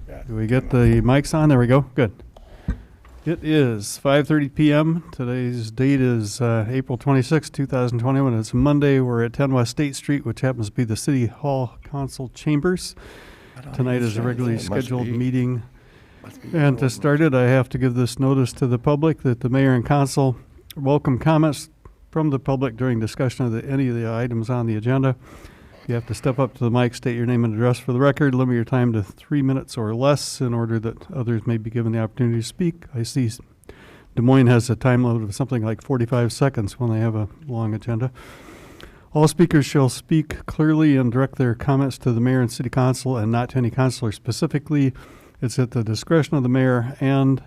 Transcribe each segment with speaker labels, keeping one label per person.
Speaker 1: Do we get the mics on? There we go. Good. It is 5:30 p.m. Today's date is April 26, 2021. It's Monday. We're at 10 West State Street, which happens to be the City Hall Council Chambers. Tonight is a regularly scheduled meeting. And to start it, I have to give this notice to the public that the mayor and council welcome comments from the public during discussion of any of the items on the agenda. You have to step up to the mic, state your name and address for the record, limit your time to 3 minutes or less in order that others may be given the opportunity to speak. I see Des Moines has a time limit of something like 45 seconds when they have a long agenda. All speakers shall speak clearly and direct their comments to the mayor and city council and not to any councilor specifically. It's at the discretion of the mayor and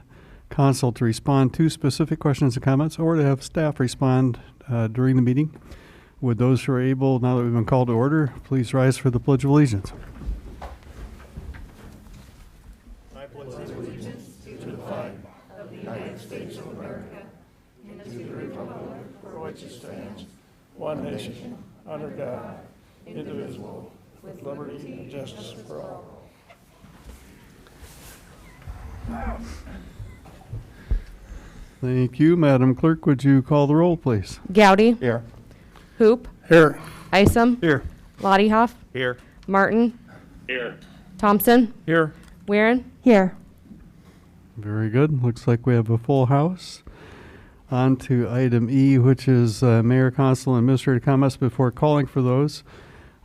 Speaker 1: council to respond to specific questions and comments or to have staff respond during the meeting. Would those who are able, now that we've been called to order, please rise for the Pledge of Allegiance. I pledge allegiance to the flag of the United States of America and to the republic for which it stands, one nation, under God, indivisible, with liberty and justice for all. Thank you. Madam Clerk, would you call the roll, please?
Speaker 2: Gowdy.
Speaker 1: Here.
Speaker 2: Hoop.
Speaker 1: Here.
Speaker 2: Isom.
Speaker 1: Here.
Speaker 2: Lottiehoff.
Speaker 1: Here.
Speaker 2: Martin.
Speaker 3: Here.
Speaker 2: Thompson.
Speaker 1: Here.
Speaker 2: Weirin. Here.
Speaker 1: Very good. Looks like we have a full house. On to item E, which is Mayor, Council, and Administrative comments. Before calling for those,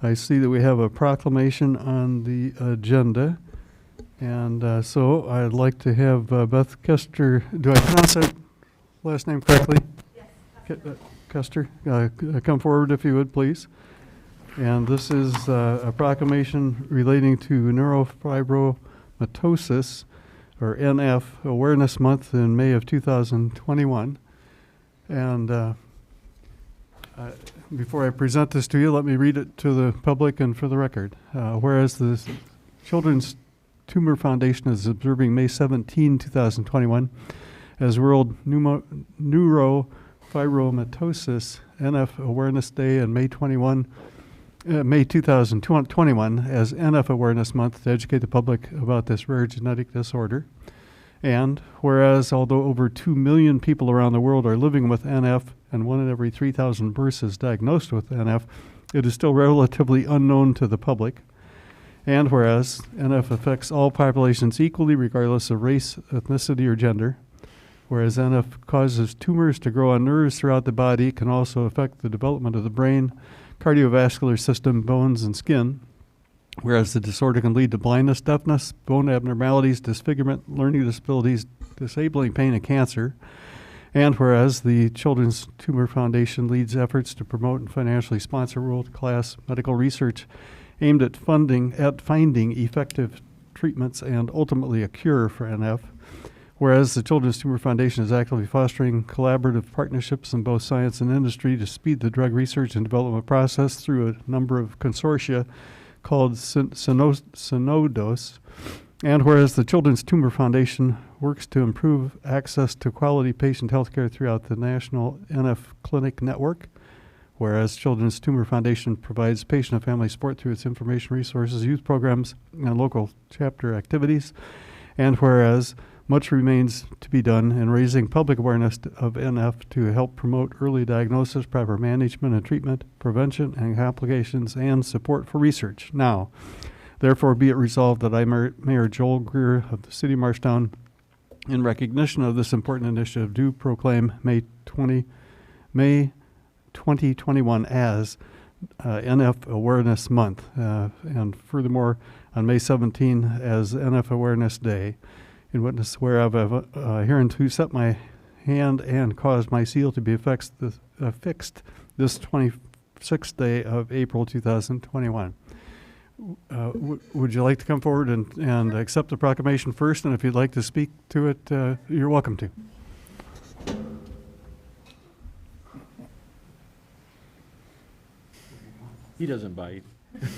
Speaker 1: I see that we have a proclamation on the agenda. And so I'd like to have Beth Kester, do I pronounce that last name correctly? Yes. Kester, come forward if you would, please. And this is a proclamation relating to neurofibromatosis, or NF, Awareness Month in May of 2021. And before I present this to you, let me read it to the public and for the record. Whereas the Children's Tumor Foundation is observing May 17, 2021 as World Neurofibromatosis NF Awareness Day, and May 2021 as NF Awareness Month to educate the public about this rare genetic disorder. And whereas although over 2 million people around the world are living with NF and 1 in every 3,000 births is diagnosed with NF, it is still relatively unknown to the public. And whereas NF affects all populations equally regardless of race, ethnicity, or gender. Whereas NF causes tumors to grow on nerves throughout the body, it can also affect the development of the brain, cardiovascular system, bones, and skin. Whereas the disorder can lead to blindness, deafness, bone abnormalities, disfigurement, learning disabilities, disabling pain, and cancer. And whereas the Children's Tumor Foundation leads efforts to promote and financially sponsor world-class medical research aimed at finding effective treatments and ultimately a cure for NF. Whereas the Children's Tumor Foundation is actively fostering collaborative partnerships in both science and industry to speed the drug research and development process through a number of consortia called Synodos. And whereas the Children's Tumor Foundation works to improve access to quality patient health care throughout the National NF Clinic Network. Whereas Children's Tumor Foundation provides patient and family support through its information resources, youth programs, and local chapter activities. And whereas much remains to be done in raising public awareness of NF to help promote early diagnosis, proper management and treatment, prevention and complications, and support for research. Now, therefore be it resolved that I, Mayor Joel Greer of the City of Marshalltown, in recognition of this important initiative, do proclaim May 2021 as NF Awareness Month, and furthermore on May 17 as NF Awareness Day. In witness whereof I've hereunto set my hand and caused my seal to be affixed this 26th day of April 2021. Would you like to come forward and accept the proclamation first? And if you'd like to speak to it, you're welcome to.
Speaker 3: He doesn't bite.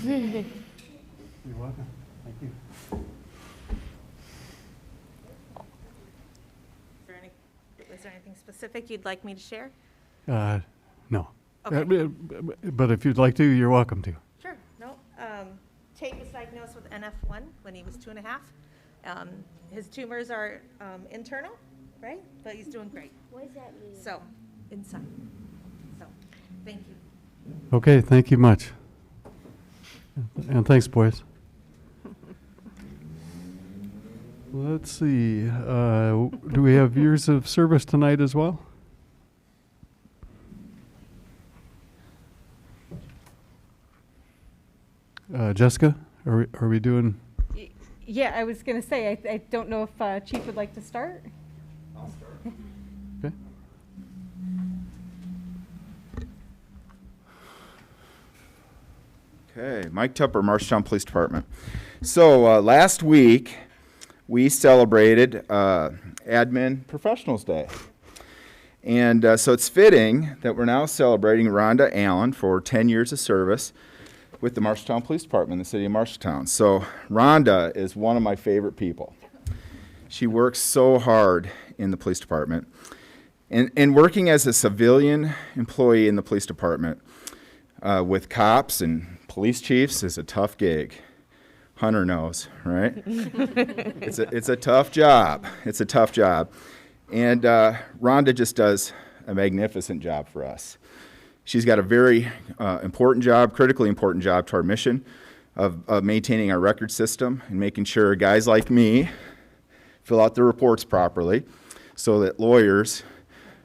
Speaker 1: You're welcome. Thank you.
Speaker 4: Is there anything specific you'd like me to share?
Speaker 1: No.
Speaker 4: Okay.
Speaker 1: But if you'd like to, you're welcome to.
Speaker 4: Sure. No. Tate was diagnosed with NF1 when he was 2.5. His tumors are internal, right? But he's doing great.
Speaker 5: What does that mean?
Speaker 4: So, inside. So, thank you.
Speaker 1: Okay, thank you much. And thanks, boys. Let's see, do we have years of service tonight as well? Jessica, are we doing?
Speaker 6: Yeah, I was going to say, I don't know if Chief would like to start.
Speaker 7: I'll start.
Speaker 1: Okay.
Speaker 7: Okay, Mike Tupper, Marshalltown Police Department. So last week we celebrated Admin Professionals Day. And so it's fitting that we're now celebrating Rhonda Allen for 10 years of service with the Marshalltown Police Department in the city of Marshalltown. So Rhonda is one of my favorite people. She works so hard in the police department. And working as a civilian employee in the police department with cops and police chiefs is a tough gig. Hunter knows, right? It's a tough job. It's a tough job. And Rhonda just does a magnificent job for us. She's got a very important job, critically important job to our mission of maintaining our record system and making sure guys like me fill out their reports properly so that lawyers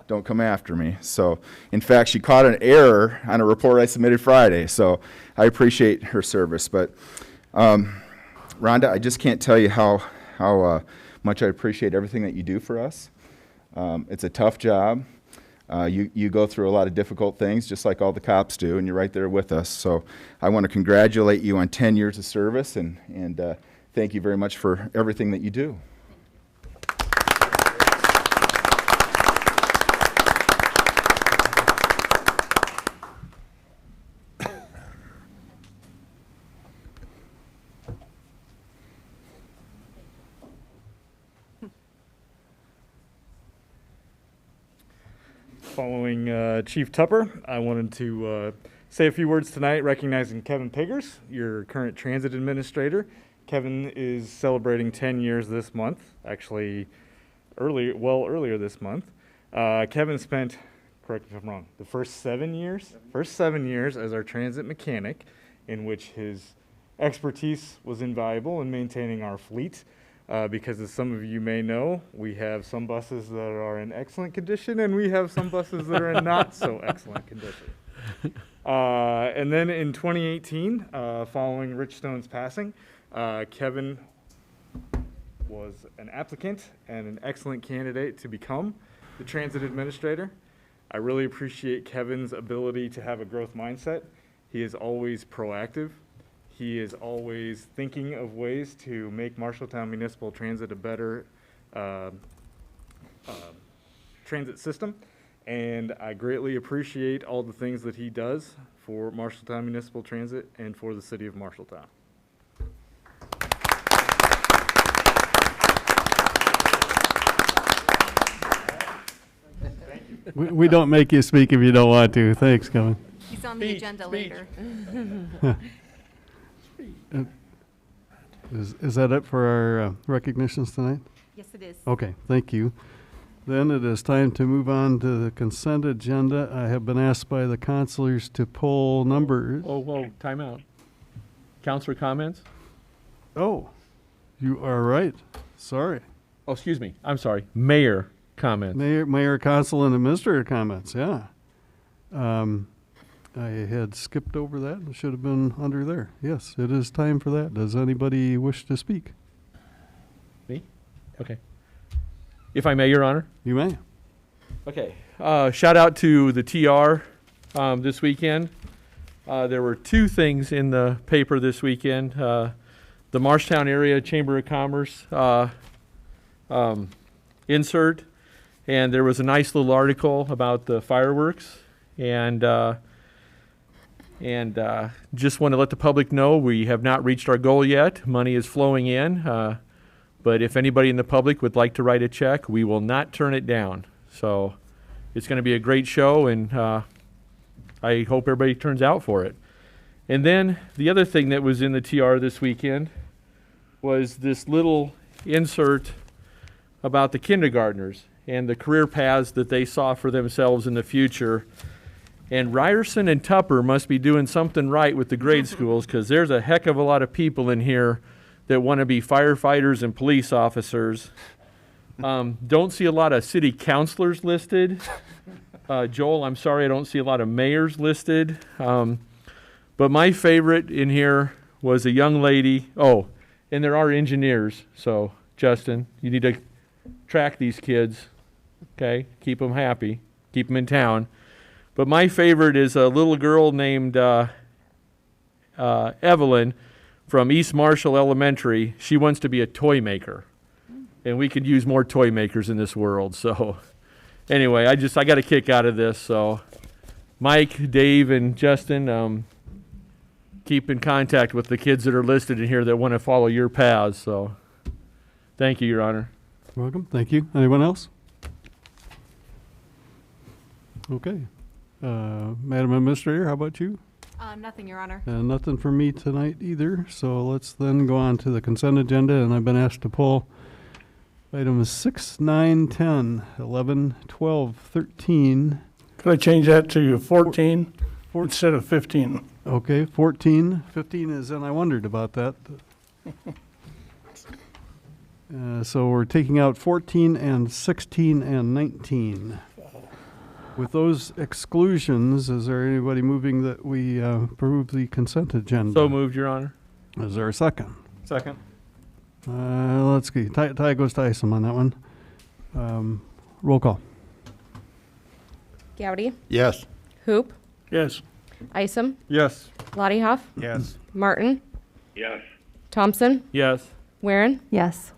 Speaker 7: don't come after me. So, in fact, she caught an error on a report I submitted Friday, so I appreciate her service. But, Rhonda, I just can't tell you how much I appreciate everything that you do for us. It's a tough job. You go through a lot of difficult things, just like all the cops do, and you're right there with us. So I want to congratulate you on 10 years of service, and thank you very much for everything that you do.
Speaker 3: Following Chief Tupper, I wanted to say a few words tonight recognizing Kevin Piggers, your current transit administrator. Kevin is celebrating 10 years this month, actually earlier this month. Kevin spent, correct me if I'm wrong, the first 7 years as our transit mechanic, in which his expertise was invaluable in maintaining our fleet. Because as some of you may know, we have some buses that are in excellent condition and we have some buses that are in not so excellent condition. And then in 2018, following Rich Stone's passing, Kevin was an applicant and an excellent candidate to become the transit administrator. I really appreciate Kevin's ability to have a growth mindset. He is always proactive. He is always thinking of ways to make Marshalltown Municipal Transit a better transit system, and I greatly appreciate all the things that he does for Marshalltown Municipal Transit and for the city of Marshalltown.
Speaker 1: We don't make you speak if you don't want to. Thanks, Kevin.
Speaker 4: He's on the agenda later.
Speaker 1: Is that it for our recognitions tonight?
Speaker 4: Yes, it is.
Speaker 1: Okay, thank you. Then it is time to move on to the consent agenda. I have been asked by the counselors to pull numbers.
Speaker 8: Whoa, time out. Counselor comments?
Speaker 1: Oh, you are right. Sorry.
Speaker 8: Oh, excuse me. I'm sorry. Mayor comments.
Speaker 1: Mayor, council, and administrator comments, yeah. I had skipped over that. It should have been under there. Yes, it is time for that. Does anybody wish to speak?
Speaker 8: Me? Okay. If I may, Your Honor.
Speaker 1: You may.
Speaker 8: Okay. Shout out to the TR this weekend. There were two things in the paper this weekend. The Marshalltown Area Chamber of Commerce insert, and there was a nice little article about the fireworks, and just want to let the public know we have not reached our goal yet. Money is flowing in, but if anybody in the public would like to write a check, we will not turn it down. So it's going to be a great show, and I hope everybody turns out for it. And then the other thing that was in the TR this weekend was this little insert about the kindergartners and the career paths that they saw for themselves in the future. And Ryerson and Tupper must be doing something right with the grade schools, because there's a heck of a lot of people in here that want to be firefighters and police officers. Don't see a lot of city councilors listed. Joel, I'm sorry, I don't see a lot of mayors listed. But my favorite in here was a young lady. Oh, and there are engineers. So, Justin, you need to track these kids, okay? Keep them happy. Keep them in town. But my favorite is a little girl named Evelyn from East Marshall Elementary. She wants to be a toy maker. And we could use more toy makers in this world. So anyway, I got a kick out of this. So Mike, Dave, and Justin, keep in contact with the kids that are listed in here that want to follow your paths. So thank you, Your Honor.
Speaker 1: You're welcome. Thank you. Anyone else? Okay. Madam Administrator, how about you?
Speaker 6: Nothing, Your Honor.
Speaker 1: Nothing for me tonight either. So let's then go on to the consent agenda, and I've been asked to pull items 6, 9, 10, 11, 12, 13.
Speaker 5: Could I change that to 14 instead of 15?
Speaker 1: Okay, 14. 15 is, and I wondered about that. So we're taking out 14 and 16 and 19. With those exclusions, is there anybody moving that we approve the consent agenda?
Speaker 8: So moved, Your Honor.
Speaker 1: Is there a second?
Speaker 3: Second.
Speaker 1: Let's see. Tie goes to Isom on that one. Roll call.
Speaker 2: Gowdy,
Speaker 5: Yes.
Speaker 2: Hoop,
Speaker 5: Yes.
Speaker 2: Isom,
Speaker 3: Yes.
Speaker 2: Lottie Hoff,
Speaker 5: Yes.
Speaker 2: Martin,
Speaker 5: Yes.
Speaker 2: Thompson,
Speaker 8: Yes.
Speaker 2: Weirin,
Speaker 6: Yes.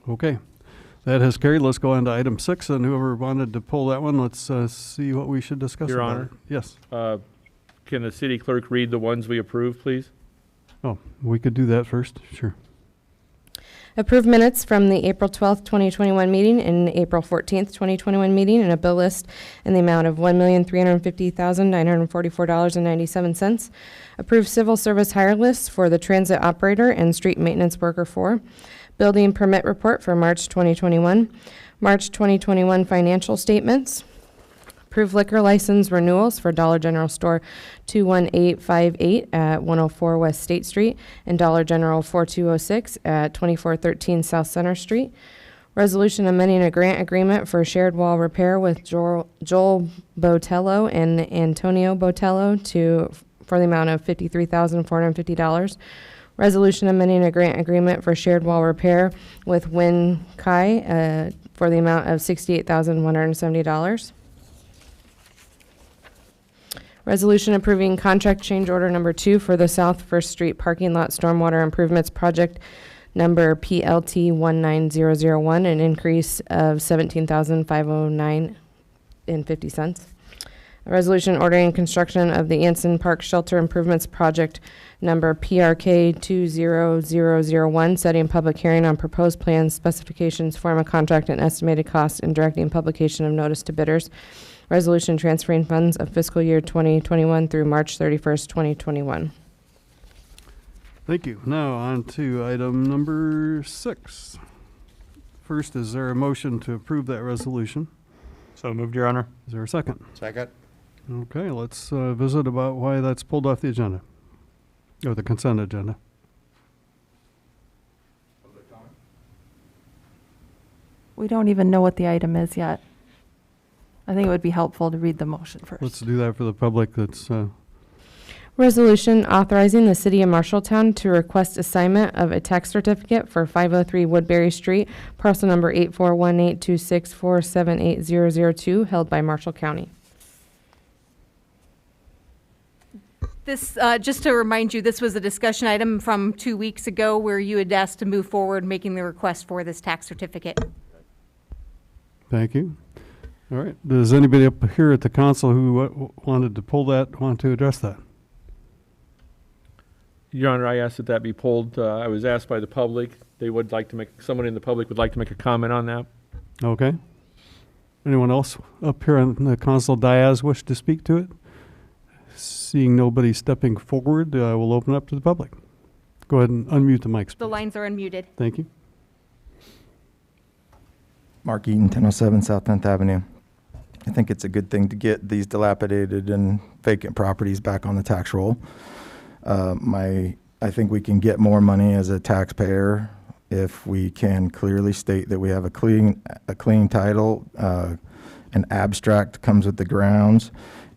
Speaker 1: Okay. That has carried. Let's go on to item 6, and whoever wanted to pull that one, let's see what we should discuss
Speaker 8: Your
Speaker 1: about
Speaker 8: Honor.
Speaker 1: it. Yes.
Speaker 8: Can the city clerk read the ones we approve, please?
Speaker 1: Oh, we could do that first. Sure.
Speaker 2: Approve minutes from the April 12th, 2021 meeting and April 14th, 2021 meeting, and a bill list in the amount of $1,350,944.97. Approve civil service hire lists for the transit operator and street maintenance worker 4. Building permit report for March 2021. March 2021 financial statements. Approve liquor license renewals for Dollar General Store 21858 at 104 West State Street and Dollar General 4206 at 2413 South Center Street. Resolution amending a grant agreement for shared wall repair with Joel Botello and Antonio Botello for the amount of $53,450. Resolution amending a grant agreement for shared wall repair with Win Kai for the amount of $68,170. Resolution approving contract change order number 2 for the South First Street Parking Lot Stormwater Improvements Project number PLT 19001, an increase of $17,509.50. A resolution ordering construction of the Anson Park Shelter Improvements Project number PRK 20001, setting public hearing on proposed plans, specifications, form of contract, and estimated cost, and directing publication of notice to bidders. Resolution transferring funds of fiscal year 2021 through March 31st, 2021.
Speaker 1: Thank you. Now on to item number 6. First, is there a motion to approve that resolution?
Speaker 3: So moved, Your Honor.
Speaker 1: Is there a second?
Speaker 5: Second.
Speaker 1: Okay, let's visit about why that's pulled off the agenda, or the consent agenda.
Speaker 9: We don't even know what the item is yet. I think it would be helpful to read the motion first.
Speaker 1: Let's do that for the public. That's
Speaker 2: Resolution authorizing the city of Marshalltown to request assignment of a tax certificate for 503 Woodbury Street, parcel number 8418264780002, held by Marshall County.
Speaker 6: This, just to remind you, this was a discussion item from 2 weeks ago where you had asked to move forward making the request for this tax certificate.
Speaker 1: Thank you. All right. Does anybody up here at the council who wanted to pull that want to address that?
Speaker 8: Your Honor, I asked that that be pulled. I was asked by the public. They would like to make, someone in the public would like to make a comment on that.
Speaker 1: Okay. Anyone else up here on the council dais wish to speak to it? Seeing nobody stepping forward, I will open up to the public. Go ahead and unmute the mics,
Speaker 6: The
Speaker 1: please.
Speaker 6: lines are unmuted.
Speaker 1: Thank you.
Speaker 10: Mark Eaton, 1007 South 10th Avenue. I think it's a good thing to get these dilapidated and vacant properties back on the tax roll. I think we can get more money as a taxpayer if we can clearly state that we have a clean title, an abstract comes with the grounds,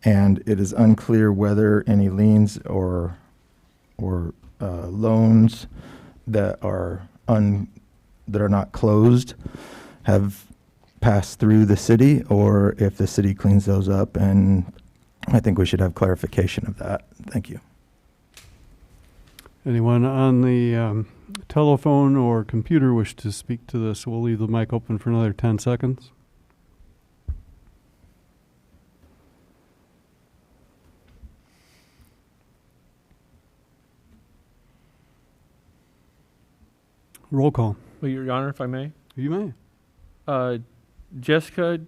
Speaker 10: and it is unclear whether any liens or loans that are not closed have passed through the city, or if the city cleans those up, and I think we should have clarification of that. Thank you.
Speaker 1: Anyone on the telephone or computer wish to speak to this? We'll leave the mic open for another 10 seconds. Roll call.
Speaker 8: Well, Your Honor, if I may.
Speaker 1: You may.
Speaker 8: Jessica,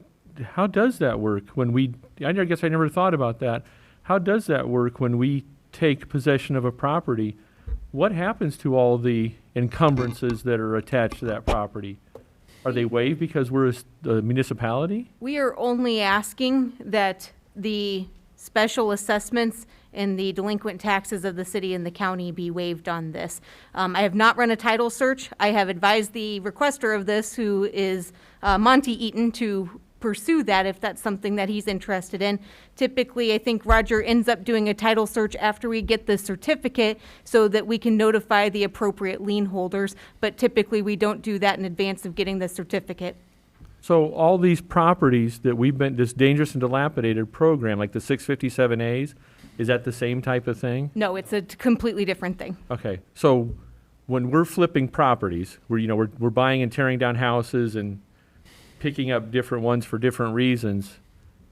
Speaker 8: how does that work when I guess I never thought about that. How does that work when we take possession of a property? What happens to all the encumbrances that are attached to that property? Are they waived because we're a municipality?
Speaker 6: We are only asking that the special assessments and the delinquent taxes of the city and the county be waived on this. I have not run a title search. I have advised the requester of this, who is Monty Eaton, to pursue that if that's something that he's interested in. Typically, I think Roger ends up doing a title search after we get the certificate so that we can notify the appropriate lien holders, but typically we don't do that in advance of getting the certificate.
Speaker 8: So all these properties that we've been, this dangerous and dilapidated program, like the 657As, is that the same type of thing?
Speaker 6: No, it's a completely different thing.
Speaker 8: Okay, so when we're flipping properties, we're buying and tearing down houses and picking up different ones for different reasons,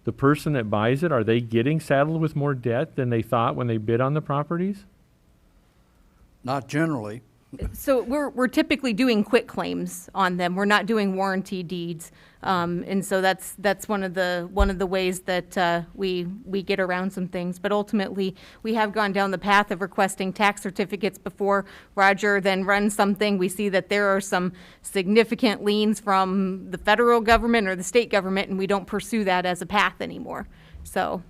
Speaker 8: the person that buys it, are they getting saddled with more debt than they thought when they bid on the properties?
Speaker 11: Not generally.
Speaker 6: So we're typically doing quit claims on them. We're not doing warranty deeds, and so that's one of the ways that we get around some things. But ultimately, we have gone down the path of requesting tax certificates before Roger then runs something. We see that there are some significant liens from the federal government or the state government, and we don't pursue that as a path anymore. So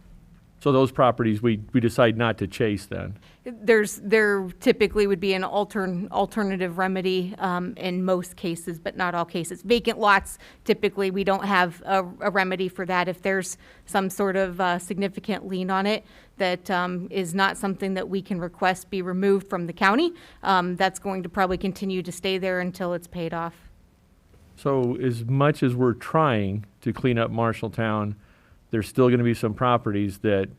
Speaker 8: those properties we decide not to chase then?
Speaker 6: There typically would be an alternative remedy in most cases, but not all cases. Vacant lots, typically we don't have a remedy for that. If there's some sort of significant lien on it that is not something that we can request be removed from the county, that's going to probably continue to stay there until it's paid off.
Speaker 8: So as much as we're trying to clean up Marshalltown, there's still going to be some properties that,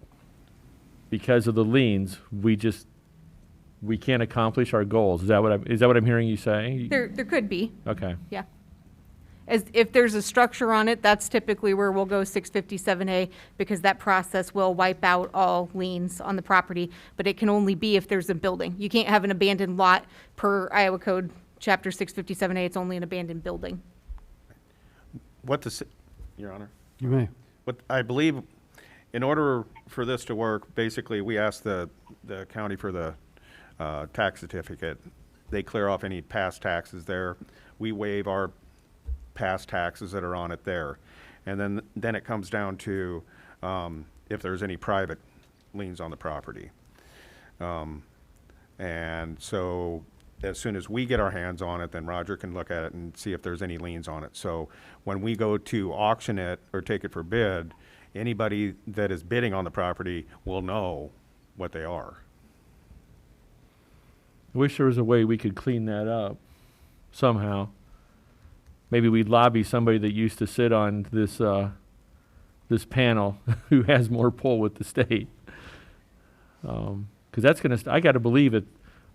Speaker 8: because of the liens, we can't accomplish our goals. Is that what I'm hearing you say?
Speaker 6: There could be.
Speaker 8: Okay.
Speaker 6: Yeah. If there's a structure on it, that's typically where we'll go 657A, because that process will wipe out all liens on the property, but it can only be if there's a building. You can't have an abandoned lot per Iowa Code Chapter 657A. It's only an abandoned building.
Speaker 12: Your Honor?
Speaker 1: You may.
Speaker 12: What I believe, in order for this to work, basically we ask the county for the tax certificate. They clear off any past taxes there. We waive our past taxes that are on it there. And then it comes down to if there's any private liens on the property. And so as soon as we get our hands on it, then Roger can look at it and see if there's any liens on it. So when we go to auction it or take it for bid, anybody that is bidding on the property will know what they are.
Speaker 8: I wish there was a way we could clean that up somehow. Maybe we'd lobby somebody that used to sit on this panel who has more pull with the state. Because that's going to, I got to believe it.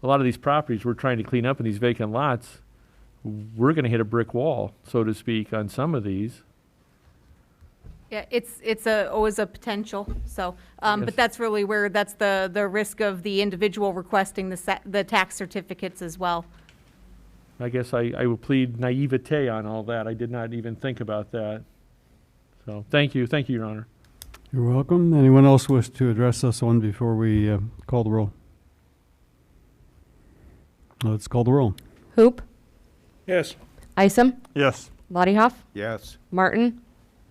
Speaker 8: A lot of these properties we're trying to clean up in these vacant lots, we're going to hit a brick wall, so to speak, on some of these.
Speaker 6: Yeah, it's always a potential. So, but that's really where that's the risk of the individual requesting the tax certificates as well.
Speaker 8: I guess I will plead naivete on all that. I did not even think about that. So thank you, Your Honor.
Speaker 1: You're welcome. Anyone else wish to address this one before we call the roll? Let's call the roll.
Speaker 2: Hoop,
Speaker 5: Yes.
Speaker 2: Isom,
Speaker 3: Yes.
Speaker 2: Lottiehoff,
Speaker 12: Yes.
Speaker 2: Martin,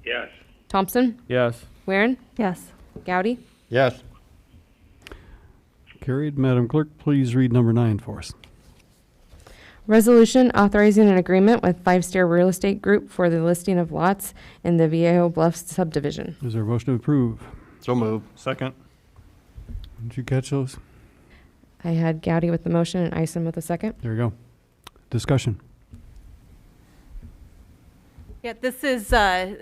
Speaker 11: Yes.
Speaker 2: Thompson,
Speaker 8: Yes.
Speaker 2: Weirin,
Speaker 9: Yes.
Speaker 2: Gowdy.
Speaker 12: Yes.
Speaker 1: Carried. Madam Clerk, please read number 9 for us.
Speaker 2: Resolution authorizing an agreement with Five Star Real Estate Group for the listing of lots in the Viejo Bluffs subdivision.
Speaker 1: Is there a motion to approve?
Speaker 12: So move.
Speaker 3: Second.
Speaker 1: Did you catch those?
Speaker 2: I had Gowdy with the motion and Isom with the second.
Speaker 1: There you go. Discussion.
Speaker 6: Yeah, this is,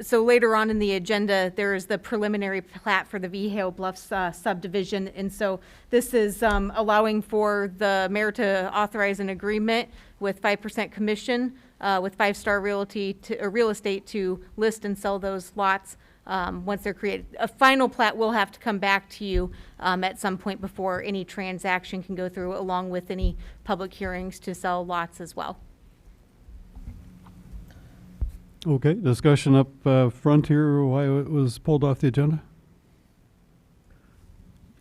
Speaker 6: so later on in the agenda, there is the preliminary plat for the Viejo Bluffs subdivision. And so this is allowing for the mayor to authorize an agreement with 5% commission with Five Star Realty real estate to list and sell those lots once they're created. A final plat will have to come back to you at some point before any transaction can go through, along with any public hearings to sell lots as well.
Speaker 1: Okay, discussion up front here, why it was pulled off the agenda?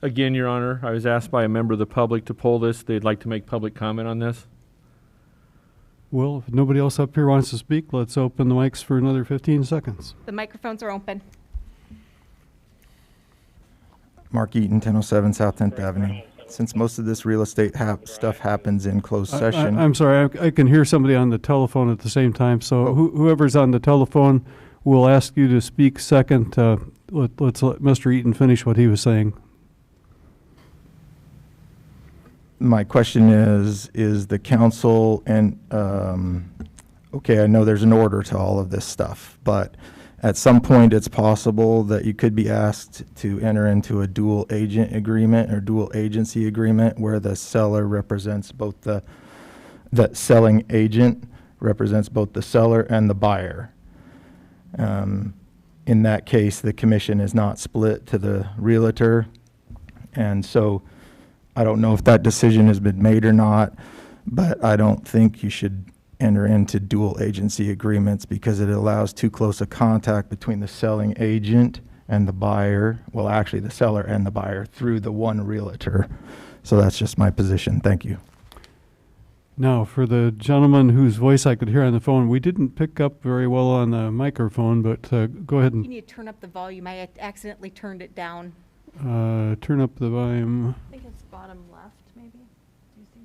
Speaker 8: Again, Your Honor, I was asked by a member of the public to pull this. They'd like to make public comment on this.
Speaker 1: Well, if nobody else up here wants to speak, let's open the mics for another 15 seconds.
Speaker 6: The microphones are open.
Speaker 10: Mark Eaton, 1007 South 10th Avenue. Since most of this real estate stuff happens in closed session.
Speaker 1: I'm sorry, I can hear somebody on the telephone at the same time, so whoever's on the telephone, we'll ask you to speak second. Let's let Mr. Eaton finish what he was saying.
Speaker 10: My question is the council and, okay, I know there's an order to all of this stuff, but at some point it's possible that you could be asked to enter into a dual agent agreement or dual agency agreement where the seller represents both the selling agent represents both the seller and the buyer. In that case, the commission is not split to the realtor. And so I don't know if that decision has been made or not, but I don't think you should enter into dual agency agreements because it allows too close a contact between the selling agent and the buyer, well, actually the seller and the buyer through the one realtor. So that's just my position. Thank you.
Speaker 1: Now, for the gentleman whose voice I could hear on the phone, we didn't pick up very well on the microphone, but go ahead
Speaker 6: You
Speaker 1: and
Speaker 6: need to turn up the volume. I accidentally turned it down.
Speaker 1: turn up the volume.
Speaker 9: I think it's bottom left, maybe. Do you see?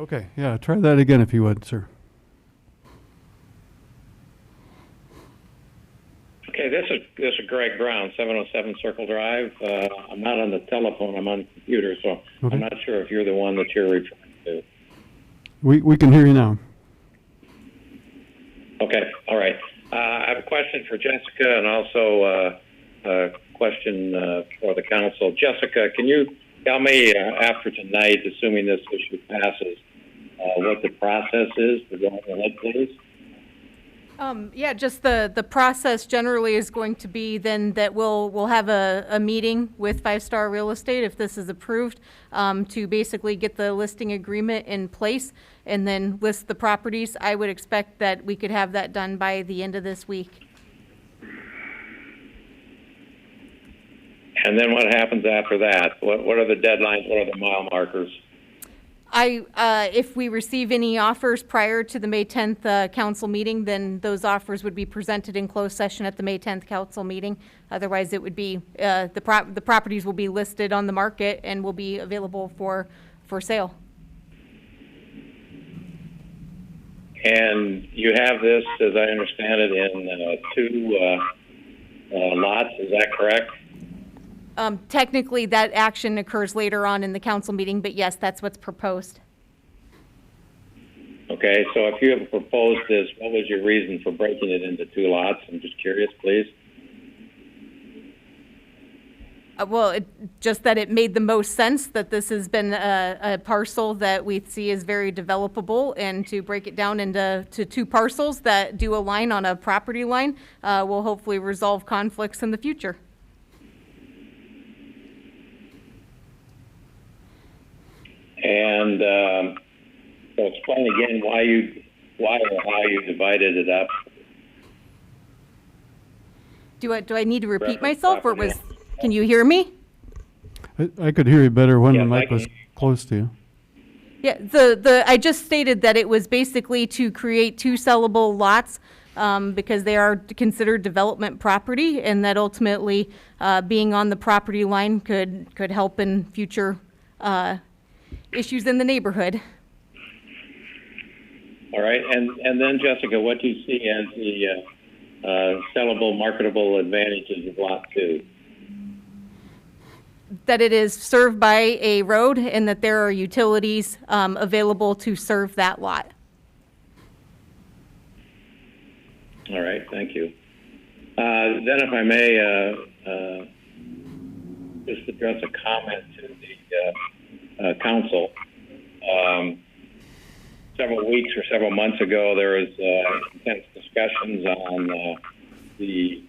Speaker 1: Okay, yeah, try that again if you would, sir.
Speaker 13: Okay, this is Greg Brown, 707 Circle Drive. I'm not on the telephone, I'm on the computer, so
Speaker 1: Okay.
Speaker 13: I'm not sure if you're the one that you're referring to.
Speaker 1: We can hear you now.
Speaker 13: Okay, all right. I have a question for Jessica and also a question for the council. Jessica, can you tell me after tonight, assuming this issue passes, what the process is for going ahead, please?
Speaker 6: Yeah, just the process generally is going to be then that we'll have a meeting with Five Star Real Estate if this is approved to basically get the listing agreement in place and then list the properties. I would expect that we could have that done by the end of this week.
Speaker 13: And then what happens after that? What are the deadlines? What are the mile markers?
Speaker 6: If we receive any offers prior to the May 10th council meeting, then those offers would be presented in closed session at the May 10th council meeting. Otherwise, it would be, the properties will be listed on the market and will be available for sale.
Speaker 13: And you have this, as I understand it, in two lots, is that correct?
Speaker 6: Technically, that action occurs later on in the council meeting, but yes, that's what's proposed.
Speaker 13: Okay, so if you have proposed this, what was your reason for breaking it into two lots? I'm just curious, please.
Speaker 6: Well, just that it made the most sense that this has been a parcel that we see is very developable, and to break it down into two parcels that do align on a property line will hopefully resolve conflicts in the future.
Speaker 13: And so explain again why or how you divided it up.
Speaker 6: Do I need to repeat myself, or can you hear me?
Speaker 1: I could hear you better when
Speaker 13: Yes,
Speaker 1: the
Speaker 13: I
Speaker 1: mic
Speaker 13: can.
Speaker 1: was close to you.
Speaker 6: Yeah, I just stated that it was basically to create 2 sellable lots, because they are considered development property, and that ultimately, being on the property line could help in future, issues in the neighborhood.
Speaker 13: All right, and then Jessica, what do you see as the sellable, marketable advantages of Lot 2?
Speaker 6: That it is served by a road and that there are utilities available to serve that lot.
Speaker 13: All right, thank you. Then if I may just address a comment to the council. Several weeks or several months ago, there was intense discussions on the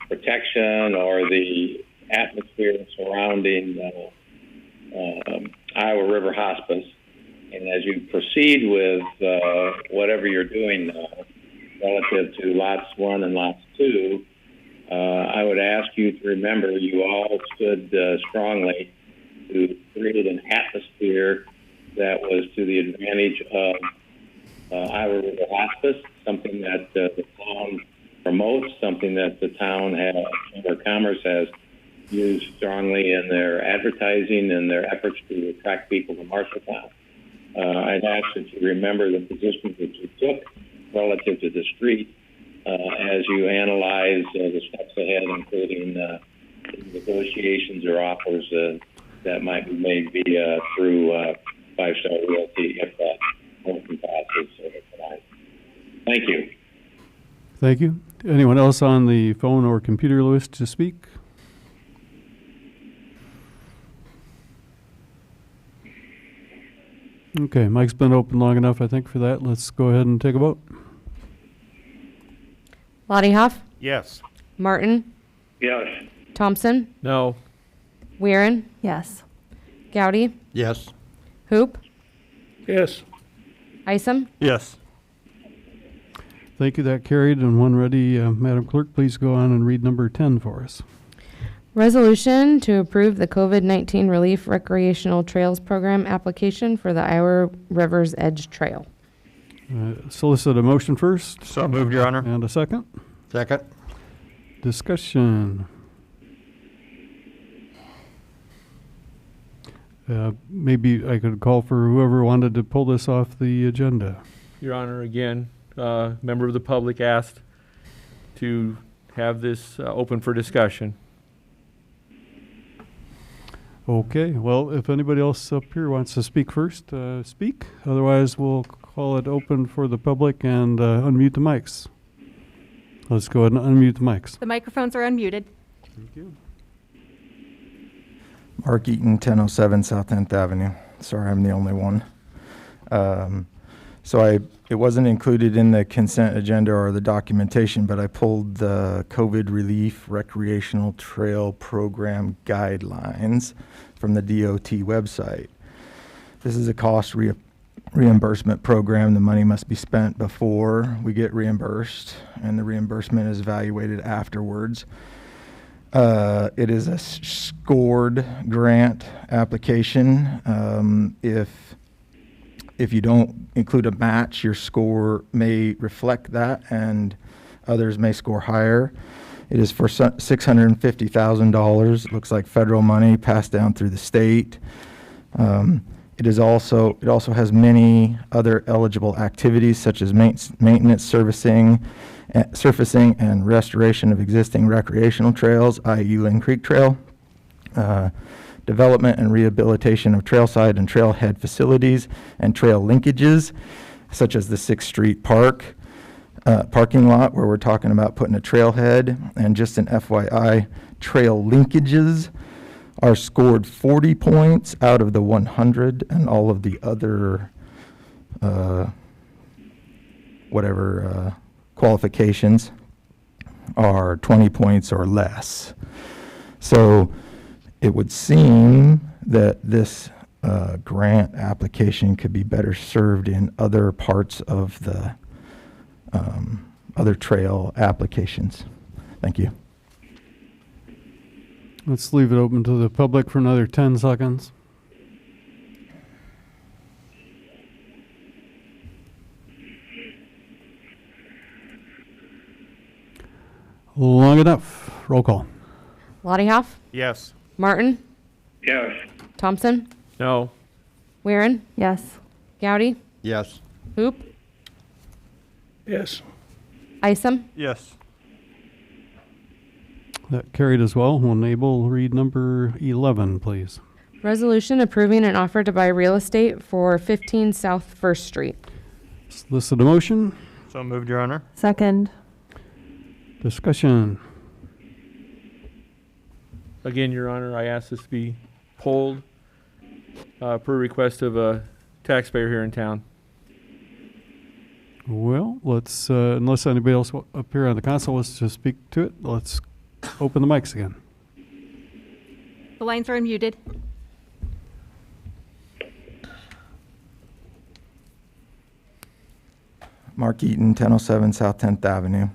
Speaker 13: protection or the atmosphere surrounding Iowa River Hospice. And as you proceed with whatever you're doing now, relative to lots 1 and lots 2, I would ask you to remember you all stood strongly to create an atmosphere that was to the advantage of Iowa River Hospice, something that the town promotes, something that the town Chamber of Commerce has used strongly in their advertising and their efforts to attract people to Marshalltown. I'd ask that you remember the positions that you took relative to the street as you analyze the steps ahead, including negotiations or offers that might be made via through Five Star Realty if that motion passes tonight. Thank you.
Speaker 1: Thank you. Anyone else on the phone or computer list to speak? Okay, mic's been open long enough, I think, for that. Let's go ahead and take a vote.
Speaker 2: Lottie Hoff,
Speaker 12: Yes.
Speaker 2: Martin,
Speaker 13: Yes.
Speaker 2: Thompson,
Speaker 8: No.
Speaker 2: Weirin,
Speaker 9: Yes.
Speaker 2: Gowdy,
Speaker 11: Yes.
Speaker 2: Hoop,
Speaker 5: Yes.
Speaker 2: Isom,
Speaker 12: Yes.
Speaker 1: Thank you, that carried. And when ready, Madam Clerk, please go on and read number 10 for us.
Speaker 2: Resolution to approve the COVID-19 Relief Recreational Trails Program application for the Iowa River's Edge Trail.
Speaker 1: Solicit a motion first.
Speaker 12: So moved, Your Honor.
Speaker 1: And a second.
Speaker 11: Second.
Speaker 1: Discussion. Maybe I could call for whoever wanted to pull this off the agenda.
Speaker 8: Your Honor, again, member of the public asked to have this open for discussion.
Speaker 1: Okay, well, if anybody else up here wants to speak first, speak. Otherwise, we'll call it open for the public and unmute the mics. Let's go ahead and unmute the mics.
Speaker 6: The microphones are unmuted.
Speaker 1: Thank you.
Speaker 10: Mark Eaton, 1007 South 10th Avenue. Sorry, I'm the only one. It wasn't included in the consent agenda or the documentation, but I pulled the COVID Relief Recreational Trail Program guidelines from the DOT website. This is a cost reimbursement program. The money must be spent before we get reimbursed, and the reimbursement is evaluated afterwards. It is a scored grant application. If you don't include a match, your score may reflect that, and others may score higher. It is for $650,000. It looks like federal money passed down through the state. It also has many other eligible activities such as maintenance, surfacing, and restoration of existing recreational trails, i.e. Lynn Creek Trail. Development and rehabilitation of trailside and trailhead facilities and trail linkages, such as the 6th Street parking lot, where we're talking about putting a trailhead. And just an FYI, trail linkages are scored 40 points out of the 100, and all of the other qualifications are 20 points or less. So it would seem that this grant application could be better served in other parts of the other trail applications. Thank you.
Speaker 1: Let's leave it open to the public for another 10 seconds. Long enough. Roll call.
Speaker 2: Lottie Hoff,
Speaker 12: Yes.
Speaker 2: Martin,
Speaker 13: Yes.
Speaker 2: Thompson,
Speaker 8: No.
Speaker 2: Weirin,
Speaker 9: Yes.
Speaker 2: Gowdy,
Speaker 11: Yes.
Speaker 2: Hoop,
Speaker 5: Yes.
Speaker 2: Isom,
Speaker 3: Yes.
Speaker 1: That carried as well. Will Abel read number 11, please?
Speaker 2: Resolution approving an offer to buy real estate for 15 South First Street.
Speaker 1: Solicit a motion.
Speaker 3: So moved, Your Honor.
Speaker 9: Second.
Speaker 1: Discussion.
Speaker 8: Again, Your Honor, I ask this to be pulled per request of a taxpayer here in town.
Speaker 1: Well, let's, unless anybody else up here on the console wants to speak to it, let's open the mics again.
Speaker 6: The lines are unmuted.
Speaker 10: Mark Eaton, 1007 South 10th Avenue.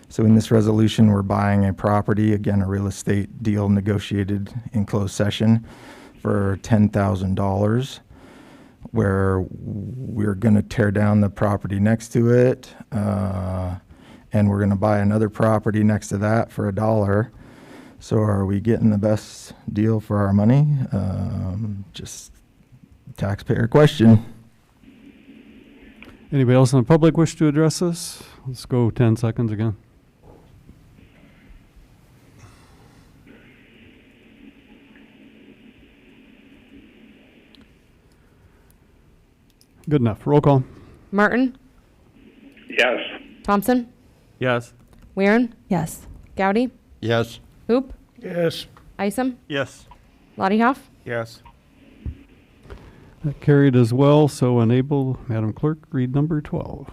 Speaker 10: So in this resolution, we're buying a property, again, a real estate deal negotiated in closed session for $10,000, where we're going to tear down the property next to it, and we're going to buy another property next to that for $1. So are we getting the best deal for our money? Just taxpayer question.
Speaker 1: Anybody else in the public wish to address this? Let's go 10 seconds again. Good enough. Roll call.
Speaker 2: Martin,
Speaker 13: Yes.
Speaker 2: Thompson,
Speaker 8: Yes.
Speaker 2: Weirin,
Speaker 9: Yes.
Speaker 2: Gowdy,
Speaker 11: Yes.
Speaker 2: Hoop,
Speaker 5: Yes.
Speaker 2: Isom,
Speaker 3: Yes.
Speaker 2: Lottie Hoff,
Speaker 12: Yes.
Speaker 1: That carried as well, so enable Madam Clerk, read number 12.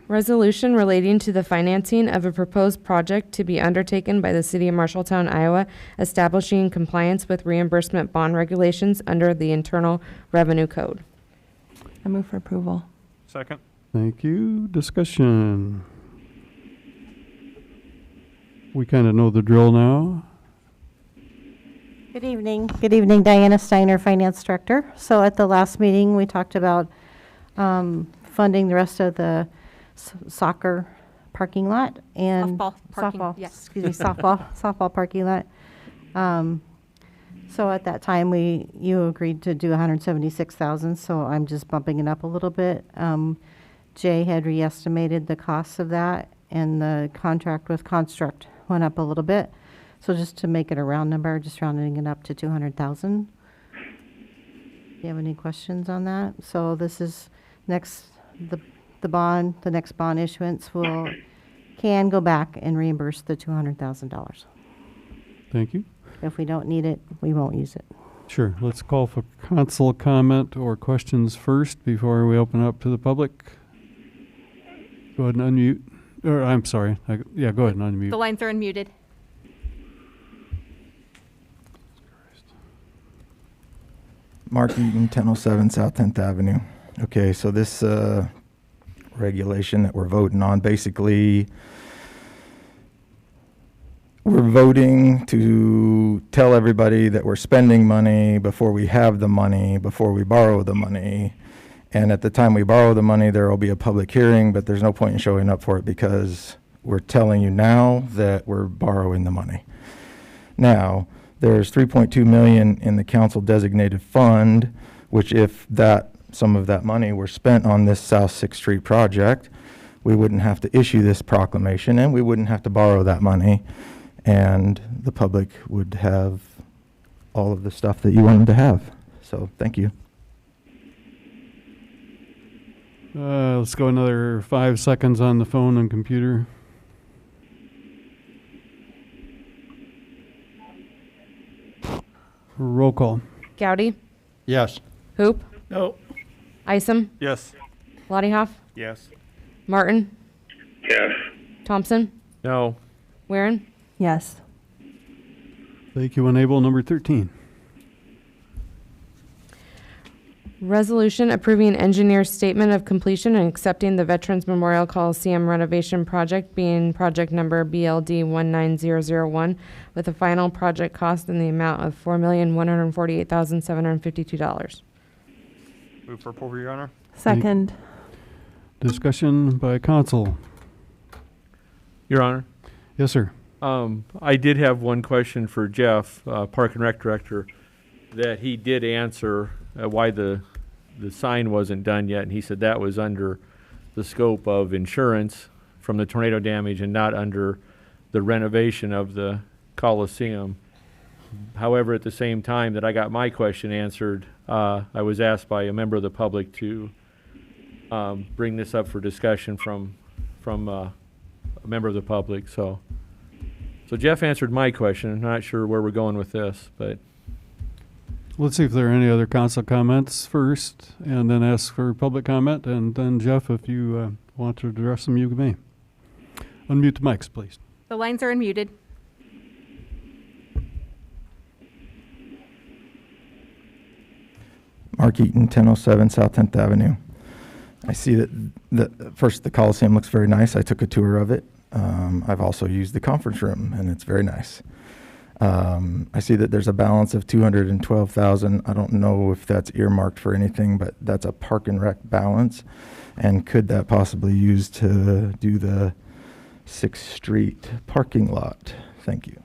Speaker 2: resolution relating to the financing of a proposed project to be undertaken by the City of Marshalltown, Iowa, establishing compliance with reimbursement bond regulations under the Internal Revenue Code.
Speaker 9: I move for approval.
Speaker 3: Second.
Speaker 1: Thank you. Discussion. We kind of know the drill now.
Speaker 14: Good evening. Good evening, Diana Steiner, Finance Director. So at the last meeting, we talked about funding the rest of the soccer parking lot and
Speaker 6: Softball parking,
Speaker 14: softball,
Speaker 6: yeah.
Speaker 14: excuse me, softball parking lot. So at that time, you agreed to do 176,000. So I'm just bumping it up a little bit. Jay had re-estimated the costs of that, and the contract with Construct went up a little bit. So just to make it a round number, just rounding it up to 200,000. Do you have any questions on that? So this is next, the next bond issuance can go back and reimburse the $200,000.
Speaker 1: Thank you.
Speaker 14: If we don't need it, we won't use it.
Speaker 1: Sure. Let's call for council comment or questions first before we open up to the public. Go ahead and unmute. Or I'm sorry. Yeah, go ahead and unmute.
Speaker 6: The lines are unmuted.
Speaker 10: Mark Eaton, 1007 South 10th Avenue. Okay, so this regulation that we're voting on, basically, we're voting to tell everybody that we're spending money before we have the money, before we borrow the money. And at the time we borrow the money, there will be a public hearing, but there's no point in showing up for it because we're telling you now that we're borrowing the money. Now, there's 3.2 million in the council designated fund, which if some of that money were spent on this South 6th Street project, we wouldn't have to issue this proclamation and we wouldn't have to borrow that money, and the public would have all of the stuff that you want them to have. So thank you.
Speaker 1: Let's go another 5 seconds on the phone and computer. Roll call.
Speaker 2: Gowdy,
Speaker 11: Yes.
Speaker 2: Hoop,
Speaker 5: No.
Speaker 2: Isom,
Speaker 3: Yes.
Speaker 2: Lottie Hoff,
Speaker 12: Yes.
Speaker 2: Martin,
Speaker 13: Yes.
Speaker 2: Thompson,
Speaker 8: No.
Speaker 2: Weirin,
Speaker 9: Yes.
Speaker 1: Thank you. Enable number 13.
Speaker 2: resolution approving engineer's statement of completion and accepting the Veterans Memorial Coliseum renovation project, being project number BLD 19001, with a final project cost in the amount of $4,148,752.
Speaker 3: Move for approval, Your Honor.
Speaker 9: Second.
Speaker 1: Discussion by council.
Speaker 8: Your Honor,
Speaker 1: Yes, sir.
Speaker 8: I did have one question for Jeff, Park and Rec Director, that he did answer why the sign wasn't done yet, and he said that was under the scope of insurance from the tornado damage and not under the renovation of the coliseum. However, at the same time that I got my question answered, I was asked by a member of the public to bring this up for discussion from a member of the public. So Jeff answered my question. I'm not sure where we're going with this, but
Speaker 1: Let's see if there are any other council comments first, and then ask for public comment, and then Jeff, if you want to address them, you may. Unmute the mics, please.
Speaker 6: The lines are unmuted.
Speaker 10: Mark Eaton, 1007 South 10th Avenue. I see that first, the Coliseum looks very nice. I took a tour of it. I've also used the conference room, and it's very nice. I see that there's a balance of $212,000. I don't know if that's earmarked for anything, but that's a park and rec balance. And could that possibly use to do the 6th Street parking lot? Thank you.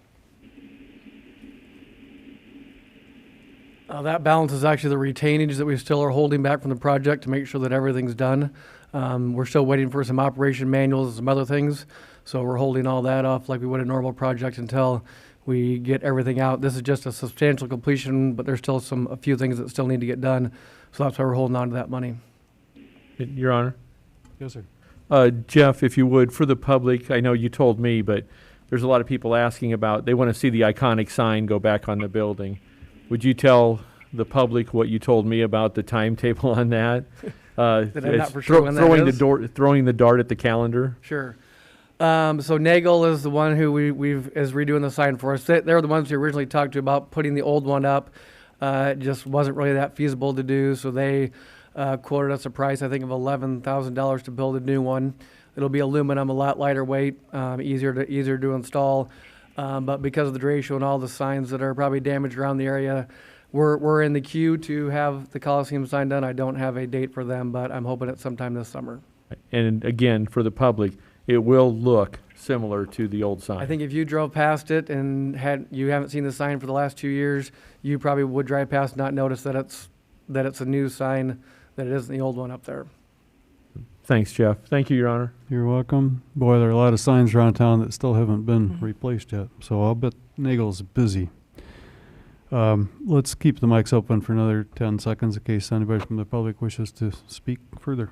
Speaker 15: That balance is actually the retainage that we still are holding back from the project to make sure that everything's done. We're still waiting for some operation manuals and some other things, so we're holding all that off like we would a normal project until we get everything out. This is just a substantial completion, but there's still a few things that still need to get done, so that's why we're holding on to that money.
Speaker 8: Your Honor.
Speaker 1: Yes, sir.
Speaker 8: Jeff, if you would, for the public, I know you told me, but there's a lot of people asking about, they want to see the iconic sign go back on the building. Would you tell the public what you told me about the timetable on that?
Speaker 15: That I'm not for sure when that is?
Speaker 8: Throwing the dart at the calendar?
Speaker 15: Sure. So Nagel is the one who is redoing the sign for us. They're the ones who originally talked to about putting the old one up. It just wasn't really that feasible to do, so they quoted us a price, I think, of $11,000 to build a new one. It'll be aluminum, a lot lighter weight, easier to install. But because of the ratio and all the signs that are probably damaged around the area, we're in the queue to have the Coliseum sign done. I don't have a date for them, but I'm hoping it's sometime this summer.
Speaker 8: And again, for the public, it will look similar to the old sign.
Speaker 15: I think if you drove past it and you haven't seen the sign for the last 2 years, you probably would drive past and not notice that it's a new sign, that it isn't the old one up there.
Speaker 8: Thanks, Jeff. Thank you, Your Honor.
Speaker 1: You're welcome. Boy, there are a lot of signs around town that still haven't been replaced yet, so I'll bet Nagel's busy. Let's keep the mics open for another 10 seconds in case anybody from the public wishes to speak further.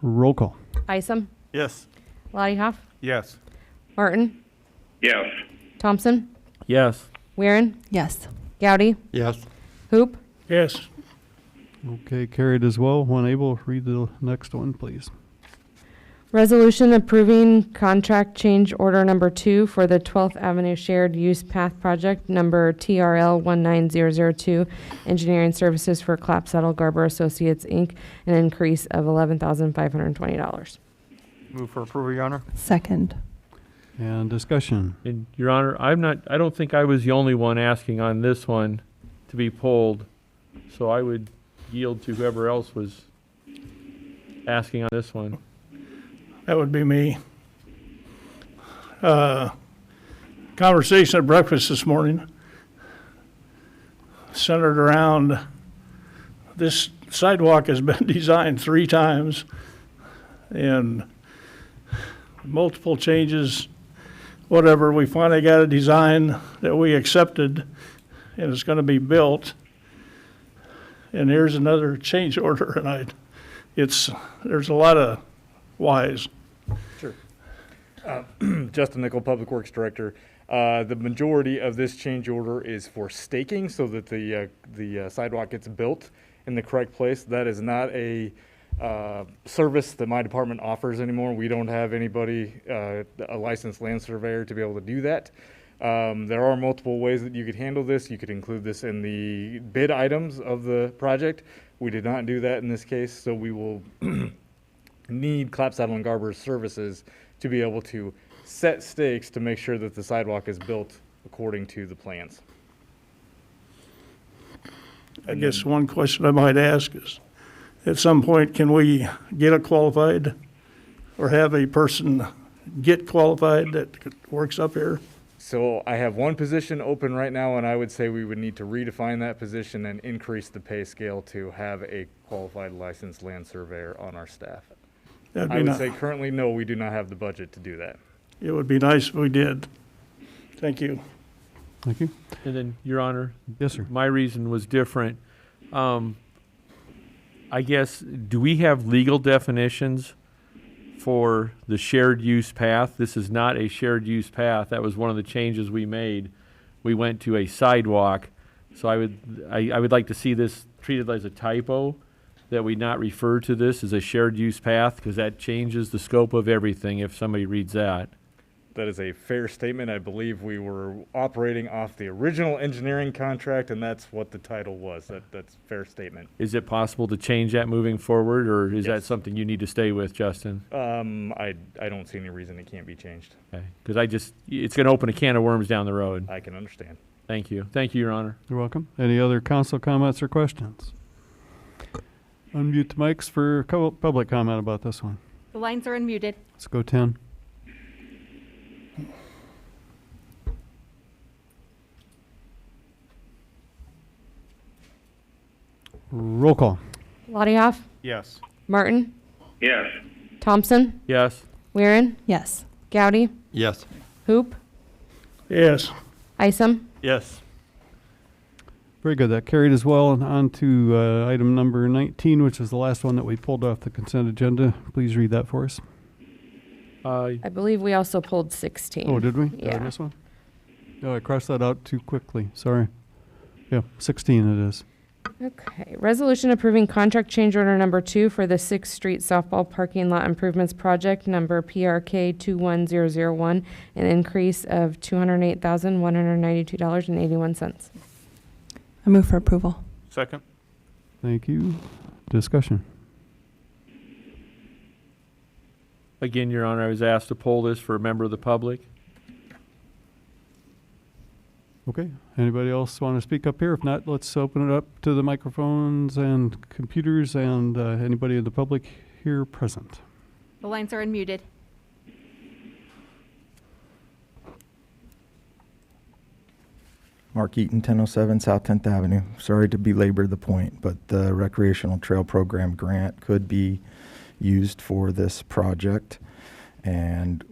Speaker 1: Roll call.
Speaker 2: Isom,
Speaker 12: Yes.
Speaker 2: Lottie Hoff,
Speaker 12: Yes.
Speaker 2: Martin,
Speaker 13: Yes.
Speaker 2: Thompson,
Speaker 8: Yes.
Speaker 2: Weirin,
Speaker 9: Yes.
Speaker 2: Gowdy,
Speaker 12: Yes.
Speaker 2: Hoop,
Speaker 5: Yes.
Speaker 1: Okay, carried as well. When able, read the next one, please.
Speaker 2: Resolution approving contract change order number 2 for the 12th Avenue Shared Use Path Project, number TRL 19002, engineering services for Clapsaddle Garber Associates, Inc., an increase of $11,520.
Speaker 12: Move for approval, Your Honor.
Speaker 9: Second.
Speaker 1: And discussion.
Speaker 8: And Your Honor, I don't think I was the only one asking on this one to be pulled, so I would yield to whoever else was asking on this one.
Speaker 5: That would be me. Conversation at breakfast this morning centered around this sidewalk has been designed 3 times and multiple changes, whatever. We finally got a design that we accepted and it's going to be built. And here's another change order, and there's a lot of whys.
Speaker 3: Sure. Justin Nickel, Public Works Director. The majority of this change order is for staking so that the sidewalk gets built in the correct place. That is not a service that my department offers anymore. We don't have anybody, a licensed land surveyor, to be able to do that. There are multiple ways that you could handle this. You could include this in the bid items of the project. We did not do that in this case, so we will need Clapsaddle and Garber's services to be able to set stakes to make sure that the sidewalk is built according to the plans.
Speaker 5: I guess one question I might ask is, at some point, can we get it qualified or have a person get qualified that works up here?
Speaker 3: So I have one position open right now, and I would say we would need to redefine that position and increase the pay scale to have a qualified licensed land surveyor on our staff.
Speaker 5: That'd
Speaker 3: I
Speaker 5: be
Speaker 3: would
Speaker 5: nice.
Speaker 3: say currently, no, we do not have the budget to do that.
Speaker 5: It would be nice if we did. Thank you.
Speaker 1: Thank you.
Speaker 8: And then, Your Honor.
Speaker 1: Yes, sir.
Speaker 8: My reason was different. I guess, do we have legal definitions for the shared use path? This is not a shared use path. That was one of the changes we made. We went to a sidewalk. So I would like to see this treated as a typo, that we not refer to this as a shared use path, because that changes the scope of everything if somebody reads that.
Speaker 3: That is a fair statement. I believe we were operating off the original engineering contract, and that's what the title was. That's a fair statement.
Speaker 8: Is it possible to change that moving forward, or is that
Speaker 3: Yes.
Speaker 8: something you need to stay with, Justin?
Speaker 3: I don't see any reason it can't be changed.
Speaker 8: Okay, because it's going to open a can of worms down the road.
Speaker 3: I can understand.
Speaker 8: Thank you. Thank you, Your Honor.
Speaker 1: You're welcome. Any other council comments or questions? Unmute the mics for public comment about this one.
Speaker 6: The lines are unmuted.
Speaker 1: Let's go 10. Roll call.
Speaker 2: Lottiehoff,
Speaker 12: Yes.
Speaker 2: Martin,
Speaker 13: Yes.
Speaker 2: Thompson,
Speaker 8: Yes.
Speaker 2: Weirin,
Speaker 9: Yes.
Speaker 2: Gowdy,
Speaker 12: Yes.
Speaker 2: Hoop,
Speaker 5: Yes.
Speaker 2: Isom.
Speaker 3: Yes.
Speaker 1: Very good. That carried as well. And on to item number 19, which is the last one that we pulled off the consent agenda. Please read that for us.
Speaker 2: I believe we also pulled 16.
Speaker 1: Oh, did we? Did I
Speaker 2: Yeah.
Speaker 1: miss one? No, I crossed that out too quickly. Sorry. Yeah, 16 it is.
Speaker 2: Okay. Resolution approving contract change order number 2 for the 6th Street softball parking lot improvements project number PRK 21001, an increase of $208,192.81.
Speaker 9: I move for approval.
Speaker 12: Second?
Speaker 1: Thank you. Discussion.
Speaker 8: Again, Your Honor, I was asked to pull this for a member of the public.
Speaker 1: Okay. Anybody else want to speak up here? If not, let's open it up to the microphones and computers and anybody in the public here present.
Speaker 6: The lines are unmuted.
Speaker 10: Mark Eaton, 1007 South 10th Avenue. Sorry to belabor the point, but the recreational trail program grant could be used for this project. And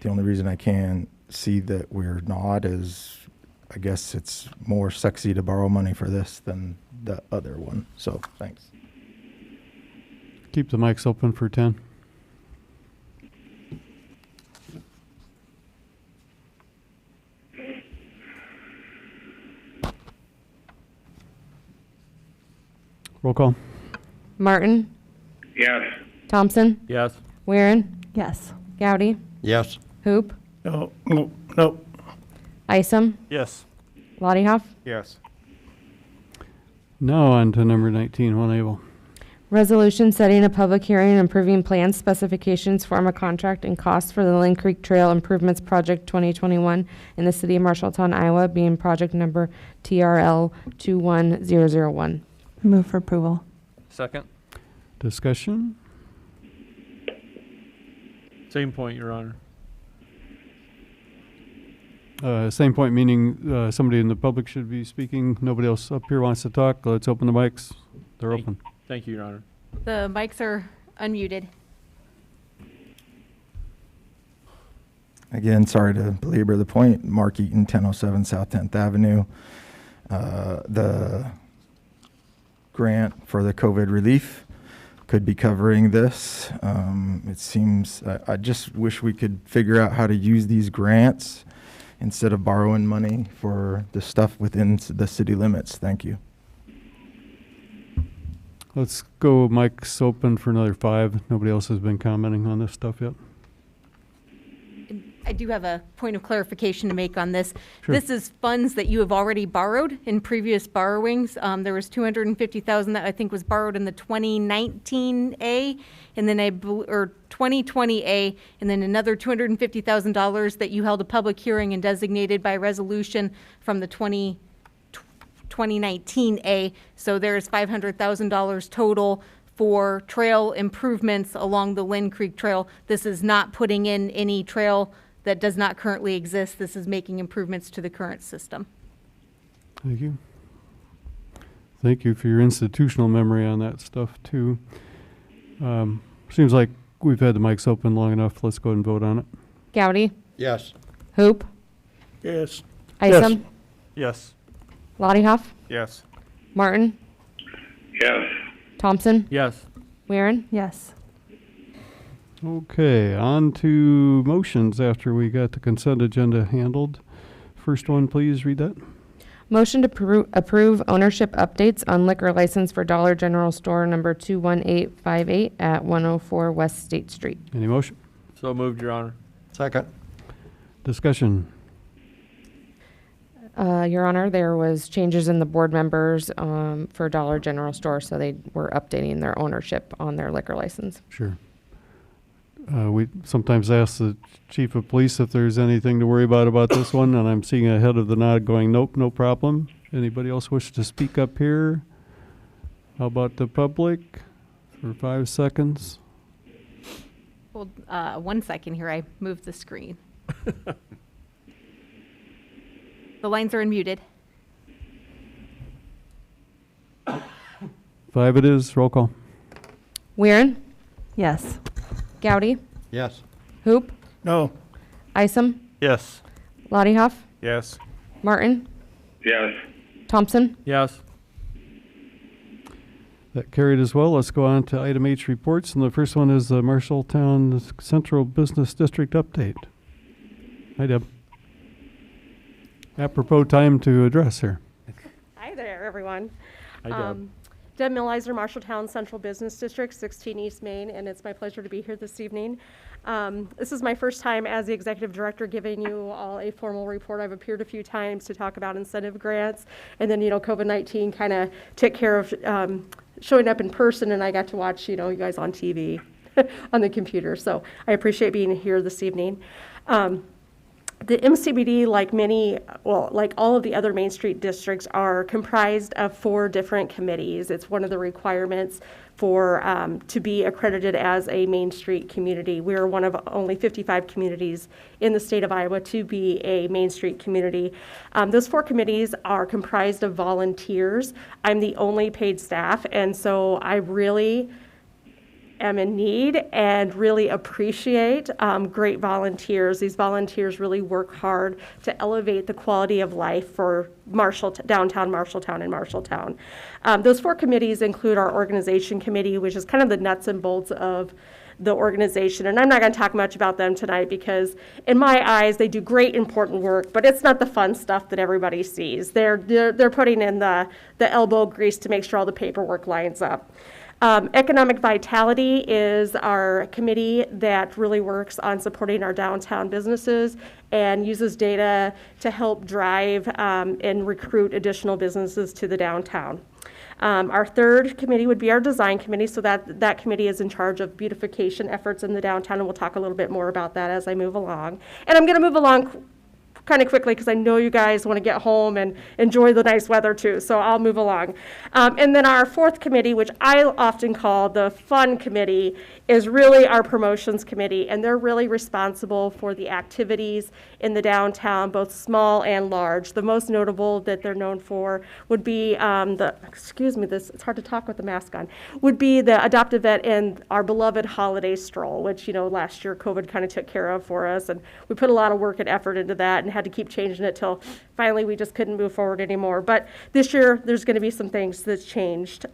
Speaker 10: the only reason I can see that we're not is, I guess it's more sexy to borrow money for this than the other one. So, thanks.
Speaker 1: Keep the mics open for 10. Roll call.
Speaker 2: Martin,
Speaker 13: Yes.
Speaker 2: Thompson,
Speaker 8: Yes.
Speaker 2: Weirin,
Speaker 9: Yes.
Speaker 2: Gowdy,
Speaker 12: Yes.
Speaker 2: Hoop,
Speaker 5: No, no, no.
Speaker 2: Isom,
Speaker 3: Yes.
Speaker 2: Lottiehoff.
Speaker 12: Yes.
Speaker 1: Now on to number 19, one able.
Speaker 2: Resolution setting a public hearing and approving plans, specifications, form of contract, and costs for the Lynn Creek Trail Improvements Project 2021 in the city of Marshalltown, Iowa, being project number TRL 21001.
Speaker 9: I move for approval.
Speaker 8: Second.
Speaker 1: Discussion.
Speaker 8: Same point, Your Honor.
Speaker 1: Same point, meaning somebody in the public should be speaking. Nobody else up here wants to talk. Let's open the mics. They're open.
Speaker 8: Thank you, Your Honor.
Speaker 6: The mics are unmuted.
Speaker 10: Again, sorry to belabor the point. Mark Eaton, 1007 South 10th Avenue. The grant for the COVID relief could be covering this. It seems, I just wish we could figure out how to use these grants instead of borrowing money for the stuff within the city limits. Thank you.
Speaker 1: Let's go mics open for another 5. Nobody else has been commenting on this stuff yet.
Speaker 6: I do have a point of clarification to make on this.
Speaker 1: Sure.
Speaker 6: This is funds that you have already borrowed in previous borrowings. There was $250,000 that I think was borrowed in the 2019A, and then or 2020A, and then another $250,000 that you held a public hearing and designated by resolution from the 2019A. So there's $500,000 total for trail improvements along the Lynn Creek Trail. This is not putting in any trail that does not currently exist. This is making improvements to the current system.
Speaker 1: Thank you. Thank you for your institutional memory on that stuff, too. Seems like we've had the mics open long enough. Let's go ahead and vote on it.
Speaker 2: Gowdy?
Speaker 11: Yes.
Speaker 2: Hoop?
Speaker 5: Yes.
Speaker 2: Isom?
Speaker 3: Yes.
Speaker 2: Lottiehoff?
Speaker 12: Yes.
Speaker 2: Martin?
Speaker 13: Yes.
Speaker 2: Thompson?
Speaker 8: Yes.
Speaker 2: Weirin?
Speaker 9: Yes.
Speaker 1: Okay, on to motions after we got the consent agenda handled. First one, please read that.
Speaker 2: Motion to approve ownership updates on liquor license for Dollar General Store number 21858 at 104 West State Street.
Speaker 1: Any motion?
Speaker 8: So moved, Your Honor.
Speaker 11: Second.
Speaker 1: Discussion.
Speaker 2: Your Honor, there was changes in the board members for Dollar General Store, so they were updating their ownership on their liquor license.
Speaker 1: Sure. We sometimes ask the chief of police if there's anything to worry about this one, and I'm seeing a head of the nod going, nope, no problem. Anybody else wish to speak up here? How about the public for 5 seconds?
Speaker 6: Hold 1 second here. I moved the screen. The lines are unmuted.
Speaker 1: 5 it is. Roll call.
Speaker 2: Weirin?
Speaker 9: Yes.
Speaker 2: Gowdy?
Speaker 11: Yes.
Speaker 2: Hoop?
Speaker 5: No.
Speaker 2: Isom?
Speaker 3: Yes.
Speaker 2: Lottiehoff?
Speaker 12: Yes.
Speaker 2: Martin?
Speaker 13: Yes.
Speaker 2: Thompson?
Speaker 8: Yes.
Speaker 1: That carried as well. Let's go on to item H reports, and the first one is the Marshalltown Central Business District update. Hi, Deb. Apropos time to address here.
Speaker 16: Hi there, everyone.
Speaker 8: Hi, Deb.
Speaker 16: Deb Millizer, Marshalltown Central Business District, 16 East Main, and it's my pleasure to be here this evening. This is my first time as the executive director giving you all a formal report. I've appeared a few times to talk about incentive grants, and then, COVID-19 kind of took care of showing up in person, and I got to watch, you guys on TV, on the computer. So I appreciate being here this evening. The MCBD, like all of the other Main Street districts, are comprised of 4 different committees. It's one of the requirements for to be accredited as a Main Street community. We're one of only 55 communities in the state of Iowa to be a Main Street community. Those 4 committees are comprised of volunteers. I'm the only paid staff, and so I really am in need and really appreciate great volunteers. These volunteers really work hard to elevate the quality of life for downtown Marshalltown and Marshalltown. Those 4 committees include our organization committee, which is kind of the nuts and bolts of the organization. And I'm not going to talk much about them tonight because in my eyes, they do great, important work, but it's not the fun stuff that everybody sees. They're putting in the elbow grease to make sure all the paperwork lines up. Economic Vitality is our committee that really works on supporting our downtown businesses and uses data to help drive and recruit additional businesses to the downtown. Our third committee would be our Design Committee, so that committee is in charge of beautification efforts in the downtown, and we'll talk a little bit more about that as I move along. And I'm going to move along kind of quickly because I know you guys want to get home and enjoy the nice weather too, so I'll move along. And then our 4th committee, which I often call the fun committee, is really our promotions committee, and they're really responsible for the activities in the downtown, both small and large. The most notable that they're known for would be it's hard to talk with the mask on, would be the Adopt-A-Vet and our beloved holiday stroll, which, last year COVID kind of took care of for us, and we put a lot of work and effort into that and had to keep changing it till finally we just couldn't move forward anymore. But this year, there's going to be some things that's changed.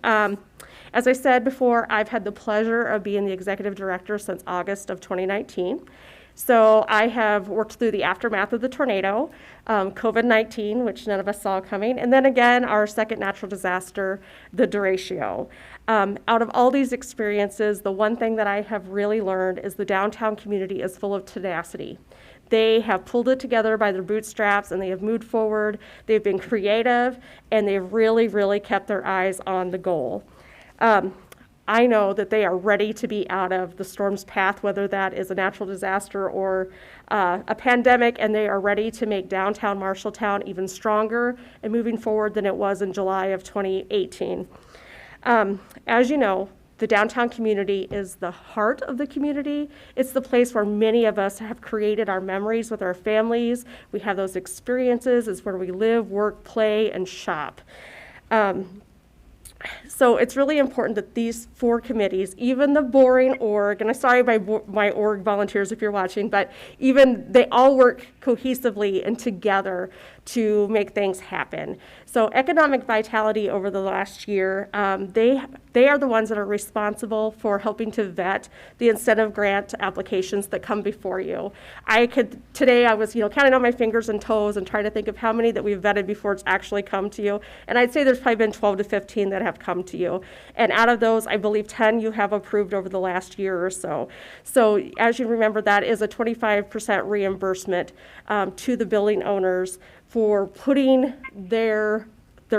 Speaker 16: As I said before, I've had the pleasure of being the executive director since August of 2019. So I have worked through the aftermath of the tornado, COVID-19, which none of us saw coming, and then again, our second natural disaster, the derecho. Out of all these experiences, the one thing that I have really learned is the downtown community is full of tenacity. They have pulled it together by their bootstraps, and they have moved forward. They've been creative, and they've really, really kept their eyes on the goal. I know that they are ready to be out of the storm's path, whether that is a natural disaster or a pandemic, and they are ready to make downtown Marshalltown even stronger and moving forward than it was in July of 2018. As you know, the downtown community is the heart of the community. It's the place where many of us have created our memories with our families. We have those experiences. It's where we live, work, play, and shop. So it's really important that these 4 committees, even the boring org, and I'm sorry my org volunteers if you're watching, but even they all work cohesively and together to make things happen. So economic vitality over the last year, they are the ones that are responsible for helping to vet the incentive grant applications that come before you. Today I was counting on my fingers and toes and trying to think of how many that we've vetted before it's actually come to you. And I'd say there's probably been 12 to 15 that have come to you. And out of those, I believe 10 you have approved over the last year or so. So as you remember, that is a 25% reimbursement to the building owners for putting their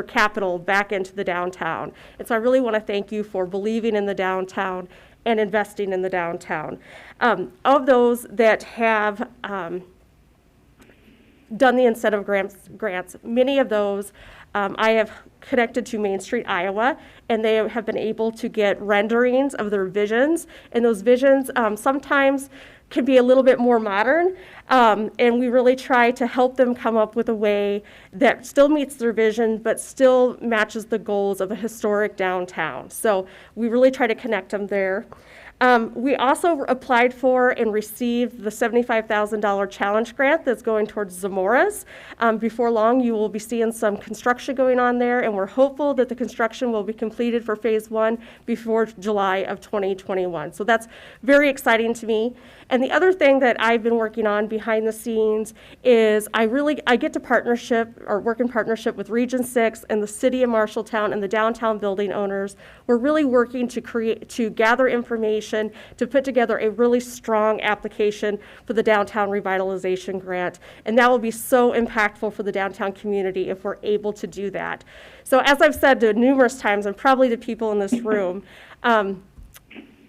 Speaker 16: capital back into the downtown. And so I really want to thank you for believing in the downtown and investing in the downtown. Of those that have done the incentive grants, many of those I have connected to Main Street, Iowa, and they have been able to get renderings of their visions. And those visions sometimes can be a little bit more modern, and we really try to help them come up with a way that still meets their vision, but still matches the goals of a historic downtown. So we really try to connect them there. We also applied for and received the $75,000 challenge grant that's going towards Zamora's. Before long, you will be seeing some construction going on there, and we're hopeful that the construction will be completed for phase 1 before July of 2021. So that's very exciting to me. And the other thing that I've been working on behind the scenes is I get to work in partnership with Region 6 and the City of Marshalltown and the downtown building owners. We're really working to gather information, to put together a really strong application for the downtown revitalization grant. And that will be so impactful for the downtown community if we're able to do that. So as I've said numerous times, and probably to people in this room,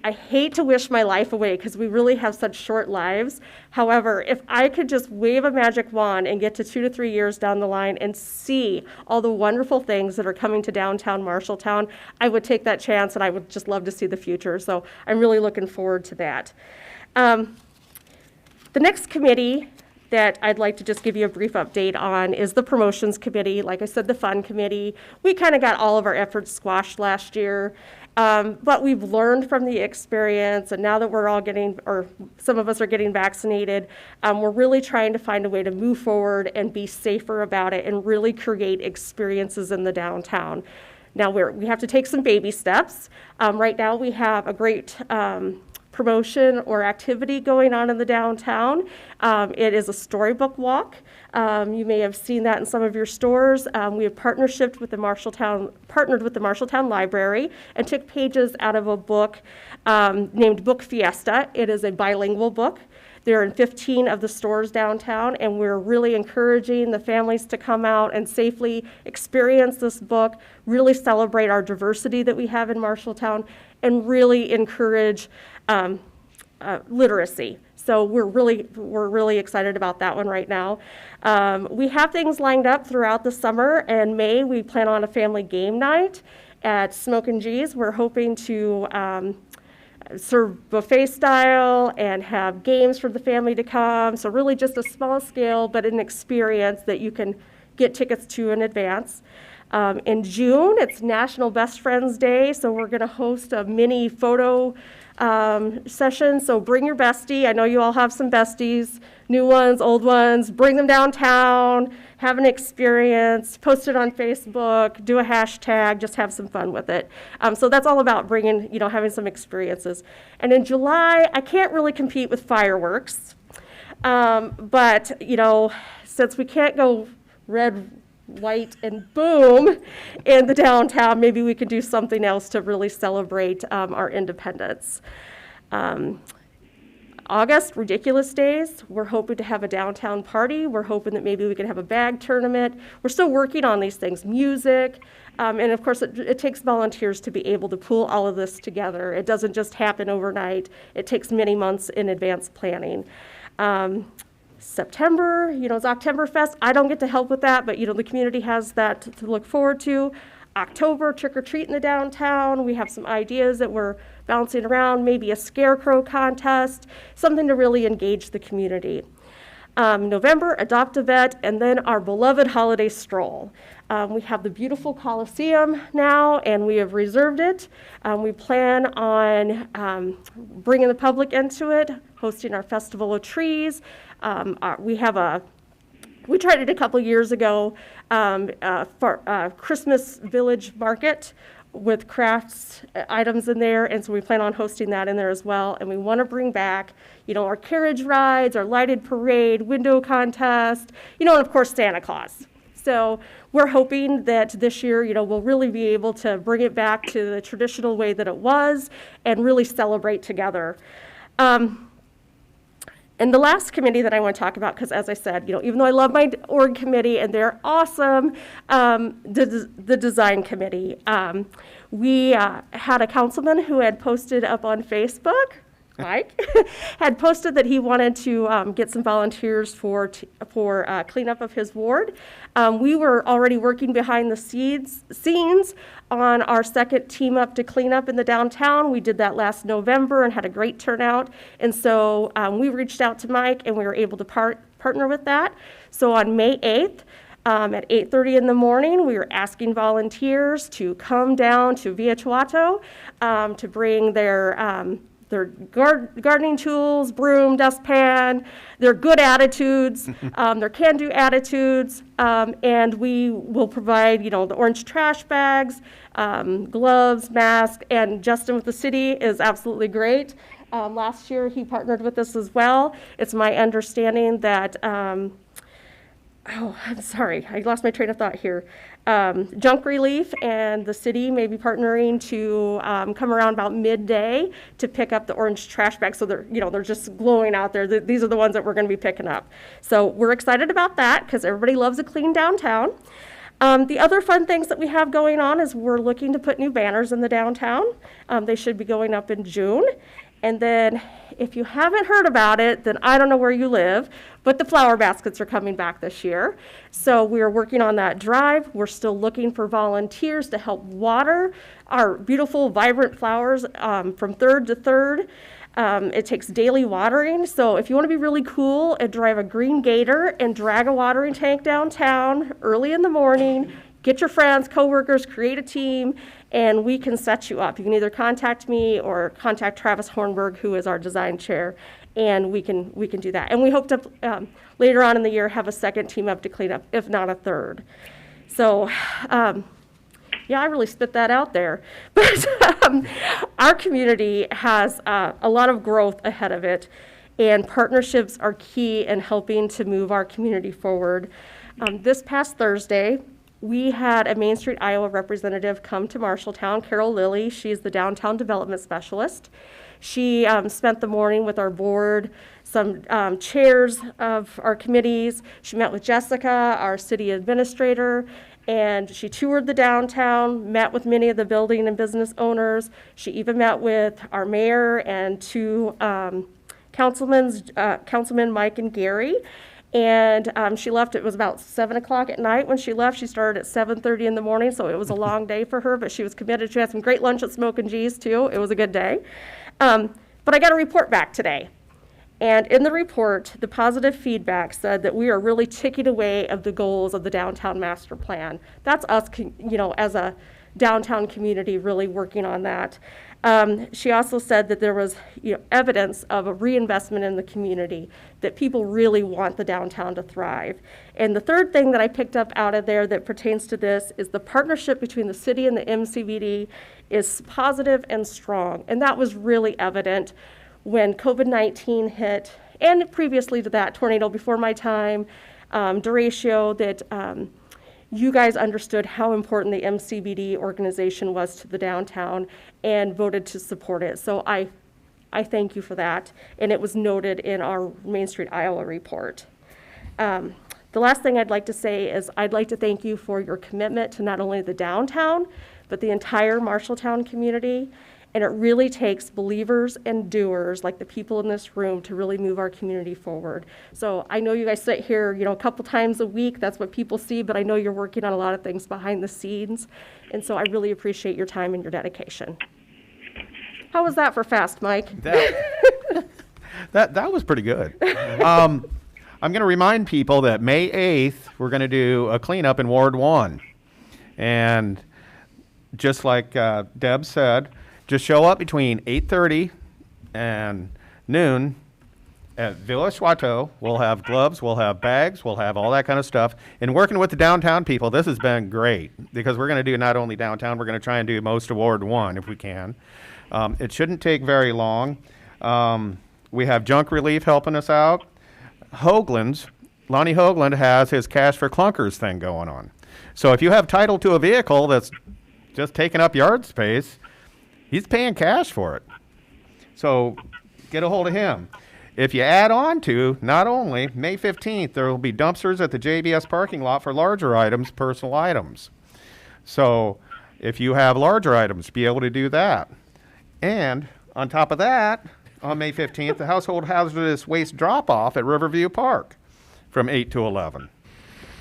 Speaker 16: I hate to wish my life away because we really have such short lives. However, if I could just wave a magic wand and get to 2 to 3 years down the line and see all the wonderful things that are coming to downtown Marshalltown, I would take that chance, and I would just love to see the future. So I'm really looking forward to that. The next committee that I'd like to just give you a brief update on is the promotions committee. Like I said, the fun committee. We kind of got all of our efforts squashed last year. But we've learned from the experience, and now that we're all some of us are getting vaccinated, we're really trying to find a way to move forward and be safer about it and really create experiences in the downtown. Now we have to take some baby steps. Right now we have a great promotion or activity going on in the downtown. It is a storybook walk. You may have seen that in some of your stores. We have partnered with the Marshalltown Library and took pages out of a book named Book Fiesta. It is a bilingual book. They're in 15 of the stores downtown, and we're really encouraging the families to come out and safely experience this book, really celebrate our diversity that we have in Marshalltown, and really encourage literacy. So we're really excited about that one right now. We have things lined up throughout the summer. In May, we plan on a family game night at Smokin' G's. We're hoping to serve buffet style and have games for the family to come. So really just a small scale, but an experience that you can get tickets to in advance. In June, it's National Best Friends Day, so we're going to host a mini photo session. So bring your bestie. I know you all have some besties, new ones, old ones. Bring them downtown, have an experience, post it on Facebook, do a hashtag, just have some fun with it. So that's all about bringing, having some experiences. And in July, I can't really compete with fireworks, but since we can't go red, white, and boom in the downtown, maybe we could do something else to really celebrate our independence. August, Ridiculous Days. We're hoping to have a downtown party. We're hoping that maybe we can have a bag tournament. We're still working on these things. Music, And of course, it takes volunteers to be able to pull all of this together. It doesn't just happen overnight. It takes many months in advance planning. September, it's Oktoberfest. I don't get to help with that, but, the community has that to look forward to. October, trick or treat in the downtown. We have some ideas that we're bouncing around, maybe a scarecrow contest, something to really engage the community. November, Adopt a Vet, and then our beloved holiday stroll. We have the beautiful Coliseum now, and we have reserved it. We plan on bringing the public into it, hosting our Festival of Trees. We tried it a couple years ago for Christmas Village Market with crafts items in there, and so we plan on hosting that in there as well. And we want to bring back, our carriage rides, our lighted parade, window contest, and of course Santa Claus. So we're hoping that this year, we'll really be able to bring it back to the traditional way that it was and really celebrate together. And the last committee that I want to talk about, because as I said, even though I love my org committee and they're awesome, the design committee. We had a councilman who had posted up on Facebook, Mike, had posted that he wanted to get some volunteers for cleanup of his ward. We were already working behind the scenes on our second team up to clean up in the downtown. We did that last November and had a great turnout. And so we reached out to Mike and we were able to partner with that. So on May 8th, at 8:30 in the morning, we were asking volunteers to come down to Viachuato to bring their gardening tools, broom, dustpan, their good attitudes, their can-do attitudes, and we will provide, the orange trash bags, gloves, masks, and Justin with the city is absolutely great. Last year, he partnered with us as well. It's my understanding that, I'm sorry, I lost my train of thought here. Junk Relief and the city may be partnering to come around about midday to pick up the orange trash bags. So they're just glowing out there. These are the ones that we're going to be picking up. So we're excited about that because everybody loves a clean downtown. The other fun things that we have going on is we're looking to put new banners in the downtown. They should be going up in June. And then if you haven't heard about it, then I don't know where you live, but the flower baskets are coming back this year. So we're working on that drive. We're still looking for volunteers to help water our beautiful, vibrant flowers from third to third. It takes daily watering. So if you want to be really cool and drive a green gator and drag a watering tank downtown early in the morning, get your friends, coworkers, create a team, and we can set you up. You can either contact me or contact Travis Hornberg, who is our design chair, and we can do that. And we hope to later on in the year have a second team up to clean up, if not a third. So, yeah, I really spit that out there. But our community has a lot of growth ahead of it, and partnerships are key in helping to move our community forward. This past Thursday, we had a Main Street, Iowa representative come to Marshalltown, Carol Lilly. She's the downtown development specialist. She spent the morning with our board, some chairs of our committees. She met with Jessica, our city administrator, and she toured the downtown, met with many of the building and business owners. She even met with our mayor and two councilmen, Mike and Gary. And she left, it was about 7 o'clock at night when she left. She started at 7:30 in the morning, so it was a long day for her, but she was committed. She had some great lunch at Smoke and G's, too. It was a good day. But I got a report back today. And in the report, the positive feedback said that we are really ticking away of the goals of the downtown master plan. That's us, as a downtown community really working on that. She also said that there was evidence of a reinvestment in the community, that people really want the downtown to thrive. And the third thing that I picked up out of there that pertains to this is the partnership between the city and the MCBD is positive and strong. And that was really evident when COVID-19 hit, and previously to that, tornado before my time, derecho, that you guys understood how important the MCBD organization was to the downtown and voted to support it. So I thank you for that. And it was noted in our Main Street, Iowa report. The The last thing I'd like to say is I'd like to thank you for your commitment to not only the downtown, but the entire Marshalltown community. And it really takes believers and doers like the people in this room to really move our community forward. So I know you guys sit here, a couple times a week. That's what people see, but I know you're working on a lot of things behind the scenes. And so I really appreciate your time and your dedication. How was that for fast, Mike?
Speaker 12: That was pretty good. I'm going to remind people that May 8th, we're going to do a cleanup in Ward 1. And just like Deb said, just show up between 8:30 and noon at Villa Schwato. We'll have gloves, we'll have bags, we'll have all that kind of stuff. And working with the downtown people, this has been great because we're going to do not only downtown, we're going to try and do most of Ward 1 if we can. It shouldn't take very long. We have Junk Relief helping us out. Lonnie Hoagland has his Cash for Clunkers thing going on. So if you have title to a vehicle that's just taking up yard space, he's paying cash for it. So get a hold of him. If you add on to, not only, May 15th, there will be dumpsters at the JBS parking lot for larger items, personal items. So if you have larger items, be able to do that. And on top of that, on May 15th, the household hazardous waste drop-off at Riverview Park from 8 to 11.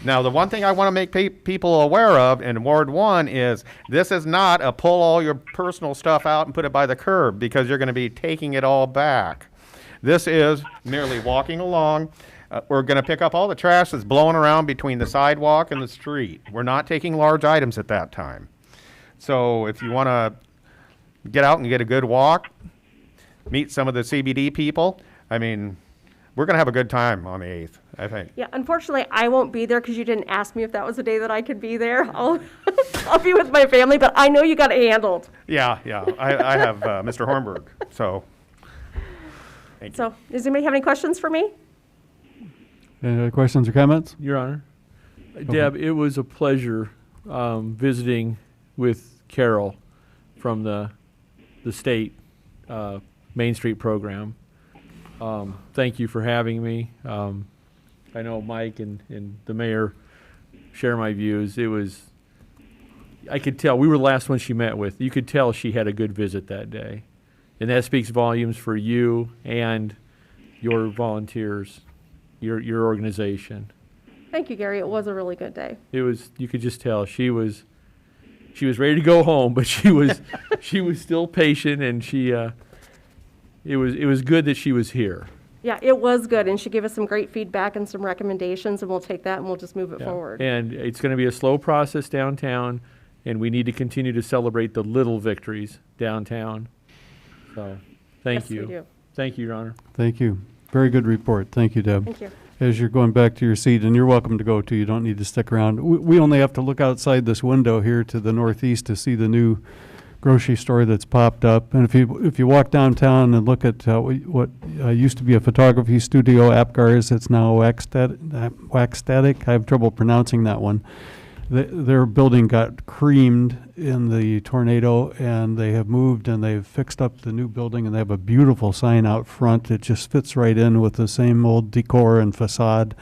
Speaker 12: Now, the one thing I want to make people aware of in Ward 1 is this is not a pull all your personal stuff out and put it by the curb because you're going to be taking it all back. This is merely walking along. We're going to pick up all the trash that's blowing around between the sidewalk and the street. We're not taking large items at that time. So if you want to get out and get a good walk, meet some of the CBD people, I mean, we're going to have a good time on the 8th, I think.
Speaker 16: Yeah, unfortunately, I won't be there because you didn't ask me if that was a day that I could be there. I'll be with my family, but I know you got it handled.
Speaker 12: Yeah. I have Mr. Hornberg, so thank you.
Speaker 16: So, does anybody have any questions for me?
Speaker 1: Any other questions or comments?
Speaker 8: Your Honor. Deb, it was a pleasure visiting with Carol from the state Main Street program. Thank you for having me. I know Mike and the mayor share my views. I could tell, we were the last one she met with. You could tell she had a good visit that day. And that speaks volumes for you and your volunteers, your organization.
Speaker 16: Thank you, Gary. It was a really good day.
Speaker 8: You could just tell she was ready to go home, but she was still patient, and it was good that she was here.
Speaker 16: Yeah, it was good, and she gave us some great feedback and some recommendations, and we'll take that and we'll just move it forward.
Speaker 8: And it's going to be a slow process downtown, and we need to continue to celebrate the little victories downtown. So, thank you.
Speaker 16: Yes, we do.
Speaker 8: Thank you, Your Honor.
Speaker 1: Thank you. Very good report. Thank you, Deb.
Speaker 16: Thank you.
Speaker 1: As you're going back to your seat, and you're welcome to go too, you don't need to stick around. We only have to look outside this window here to the northeast to see the new grocery store that's popped up. And if you walk downtown and look at what used to be a photography studio, Apgar's, it's now Waxstatic. I have trouble pronouncing that one. Their building got creamed in the tornado, and they have moved and they've fixed up the new building, and they have a beautiful sign out front. It just fits right in with the same old decor and facade.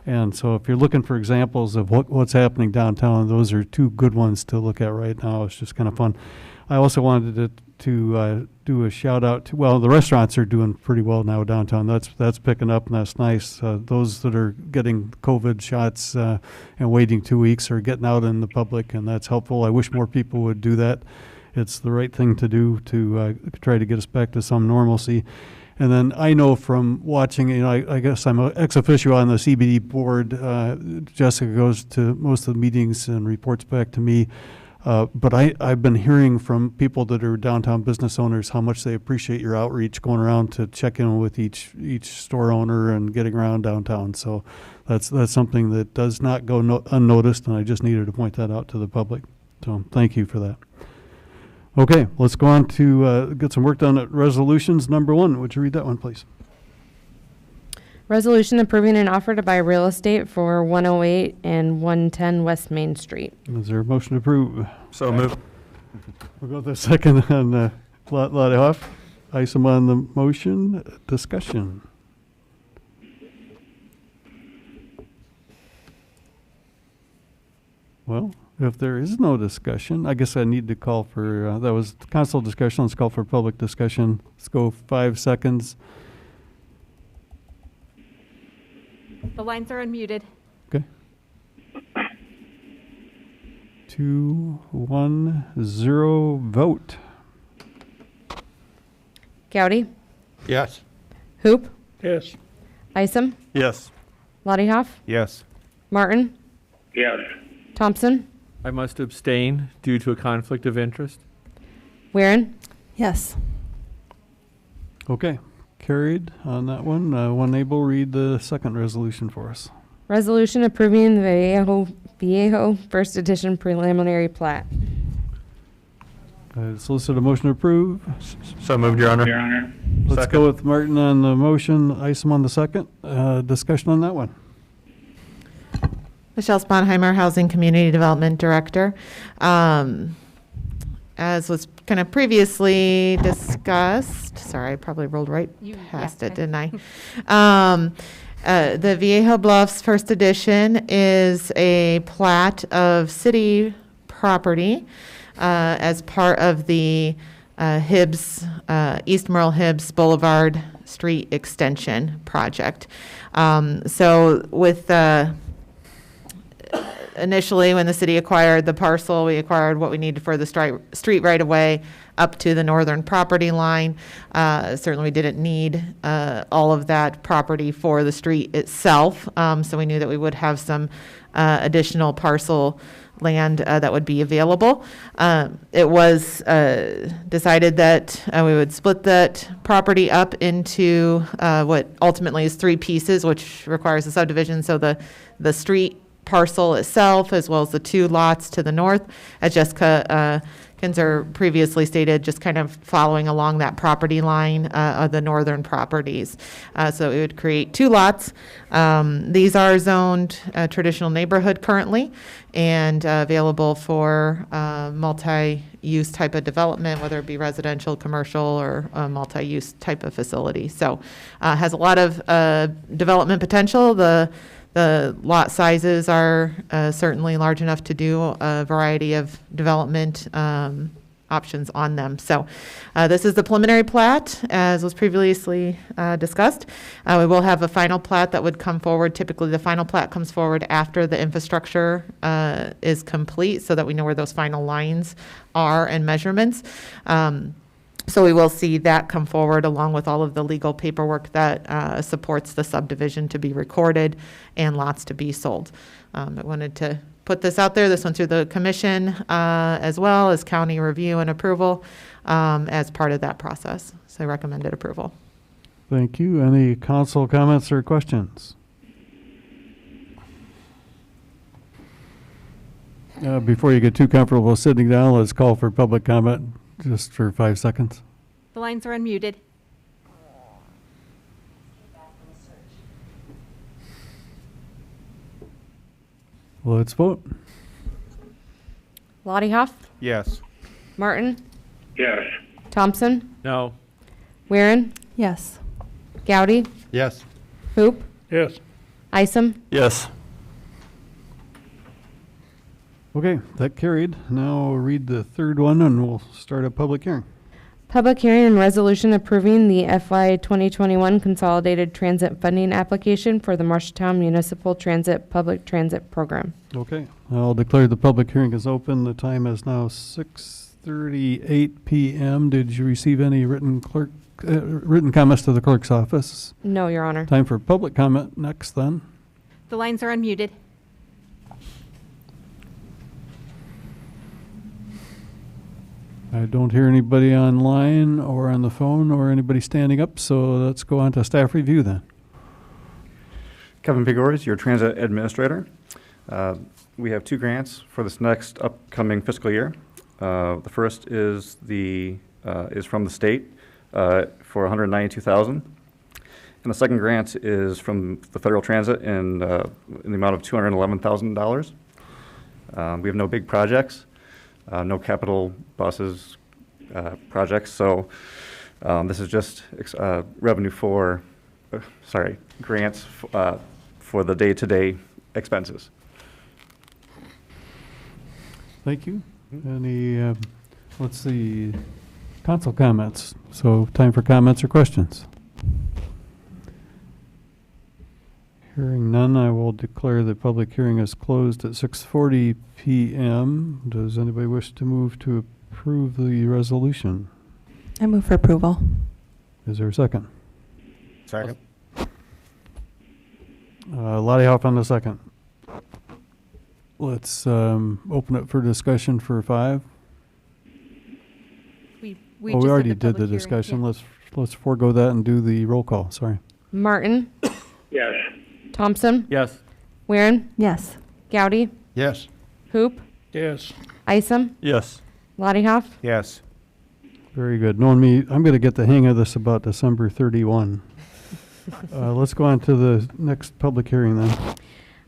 Speaker 1: And so if you're looking for examples of what's happening downtown, those are two good ones to look at right now. It's just kind of fun. I also wanted to do a shout out to, well, the restaurants are doing pretty well now downtown. That's picking up, and that's nice. Those that are getting COVID shots and waiting 2 weeks are getting out in the public, and that's helpful. I wish more people would do that. It's the right thing to do to try to get us back to some normalcy. And then I know from watching, I guess I'm ex officio on the CBD board. Jessica goes to most of the meetings and reports back to me. But I've been hearing from people that are downtown business owners how much they appreciate your outreach, going around to check in with each store owner and getting around downtown. So that's something that does not go unnoticed, and I just needed to point that out to the public. So thank you for that. Okay, let's go on to get some work done at resolutions. Number 1, would you read that one, please?
Speaker 2: Resolution approving an offer to buy real estate for 108 and 110 West Main Street.
Speaker 1: Is there a motion to approve?
Speaker 12: So move.
Speaker 1: We'll go to the second on Ladehoff. Item on the motion. Discussion. Well, if there is no discussion, I guess I need to call for, that was council discussion. Let's call for public discussion. Let's go 5 seconds.
Speaker 6: The lines are unmuted.
Speaker 1: Okay. 2, 1, 0, vote.
Speaker 2: Gowdy?
Speaker 12: Yes.
Speaker 2: Hoop?
Speaker 5: Yes.
Speaker 2: Isom?
Speaker 12: Yes.
Speaker 2: Lottie
Speaker 12: Yes.
Speaker 2: Martin?
Speaker 13: Yes.
Speaker 2: Thompson?
Speaker 8: I must abstain due to a conflict of interest.
Speaker 2: Weirin?
Speaker 9: Yes.
Speaker 1: Okay. Carried on that one. One able, read the second resolution for us.
Speaker 2: Resolution approving the Viejo First Edition preliminary plat.
Speaker 1: Solicit a motion to approve.
Speaker 12: So moved, Your Honor.
Speaker 1: Let's
Speaker 12: Second.
Speaker 1: go with Martin on the motion, Isom on the second. Discussion on that one.
Speaker 17: Michelle Sponheimer, Housing Community Development Director. As was kind of previously discussed, sorry, I probably rolled right past it, didn't I? The Viejo Bluffs First Edition is a plat of city property as part of the East Merle Hibbs Boulevard Street Extension Project. So with initially, when the city acquired the parcel, we acquired what we needed for the street right-of-way up to the northern property line. Certainly, we didn't need all of that property for the street itself, so we knew that we would have some additional parcel land that would be available. It was decided that we would split that property up into what ultimately is 3 pieces, which requires a subdivision. So the street parcel itself, as well as the 2 lots to the north, as Jessica Kinzer previously stated, just kind of following along that property line of the northern properties. So it would create 2 lots. These are zoned traditional neighborhood currently and available for multi-use type of development, whether it be residential, commercial, or multi-use type of facility. So has a lot of development potential. The lot sizes are certainly large enough to do a variety of development options on them. So this is the preliminary plat, as was previously discussed. We will have a final plat that would come forward. Typically, the final plat comes forward after the infrastructure is complete, so that we know where those final lines are and measurements. So we will see that come forward along with all of the legal paperwork that supports the subdivision to be recorded and lots to be sold. I wanted to put this out there. This went through the commission as well as county review and approval as part of that process. So I recommended approval.
Speaker 1: Thank you. Any council comments or questions? Before you get too comfortable sitting down, let's call for public comment just for 5 seconds.
Speaker 6: The lines are unmuted.
Speaker 1: Let's vote.
Speaker 2: Lottie Hoff?
Speaker 12: Yes.
Speaker 2: Martin?
Speaker 13: Yes.
Speaker 2: Thompson?
Speaker 8: No.
Speaker 2: Weirin?
Speaker 9: Yes.
Speaker 2: Gowdy?
Speaker 12: Yes.
Speaker 2: Hoop?
Speaker 5: Yes.
Speaker 2: Isom?
Speaker 12: Yes.
Speaker 1: Okay, that carried. Now we'll read the third one and we'll start a public hearing.
Speaker 2: Public hearing and resolution approving the FY 2021 Consolidated Transit Funding Application for the Marshalltown Municipal Transit Public Transit Program.
Speaker 1: Okay, I'll declare the public hearing is open. The time is now 6:38 p.m. Did you receive any written comments to the clerk's office?
Speaker 2: No, Your Honor.
Speaker 1: Time for public comment next then.
Speaker 6: The lines are unmuted.
Speaker 1: I don't hear anybody online or on the phone or anybody standing up, so let's go on to staff review then.
Speaker 18: Kevin Pigores, your transit administrator. We have 2 grants for this next upcoming fiscal year. The first is from the state for $192,000, and the second grant is from the federal transit in the amount of $211,000. We have no big projects. No capital buses projects, so this is just revenue for, grants for the day-to-day expenses.
Speaker 1: Thank you. Any, let's see, council comments. So time for comments or questions. Hearing none, I will declare the public hearing is closed at 6:40 p.m. Does anybody wish to move to approve the resolution?
Speaker 9: I move for approval.
Speaker 1: Is there a second?
Speaker 12: Second.
Speaker 1: Lottie Hoff on the second. Let's open it for discussion for 5.
Speaker 6: We
Speaker 1: We
Speaker 6: just
Speaker 1: already
Speaker 6: the
Speaker 1: did the
Speaker 6: public hearing,
Speaker 1: discussion.
Speaker 6: yeah.
Speaker 1: Let's forego that and do the roll call. Sorry.
Speaker 2: Martin,
Speaker 13: Yes.
Speaker 2: Thompson,
Speaker 8: Yes.
Speaker 2: Weirin,
Speaker 9: Yes.
Speaker 2: Gowdy,
Speaker 11: Yes.
Speaker 2: Hoop,
Speaker 5: Yes.
Speaker 2: Isom,
Speaker 8: Yes.
Speaker 2: Lottie Hoff.
Speaker 12: Yes.
Speaker 1: Very good. Knowing me, I'm going to get the hang of this about December 31. Let's go on to the next public hearing then.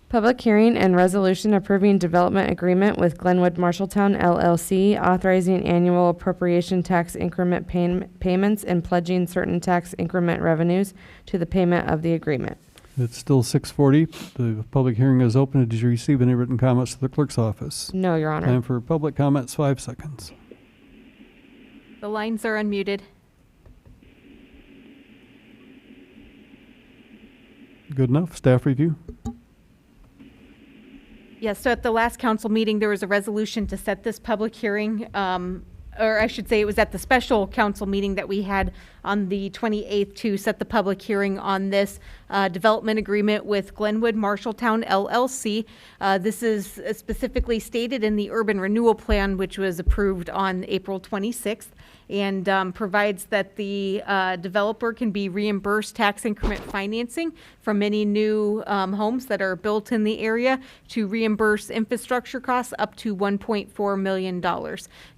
Speaker 2: Public hearing and resolution approving development agreement with Glenwood Marshalltown LLC, authorizing annual appropriation tax increment payments and pledging certain tax increment revenues to the payment of the agreement.
Speaker 1: It's still 6:40. The public hearing is open. Did you receive any written comments to the clerk's office?
Speaker 2: No, Your Honor.
Speaker 1: Time for public comments, 5 seconds.
Speaker 6: The lines are unmuted.
Speaker 1: Good enough. Staff review.
Speaker 6: Yes, so at the last council meeting, there was a resolution to set this public hearing, or I should say it was at the special council meeting that we had on the 28th to set the public hearing on this development agreement with Glenwood Marshalltown LLC. This is specifically stated in the urban renewal plan, which was approved on April 26th. And provides that the developer can be reimbursed tax increment financing from any new homes that are built in the area to reimburse infrastructure costs up to $1.4 million.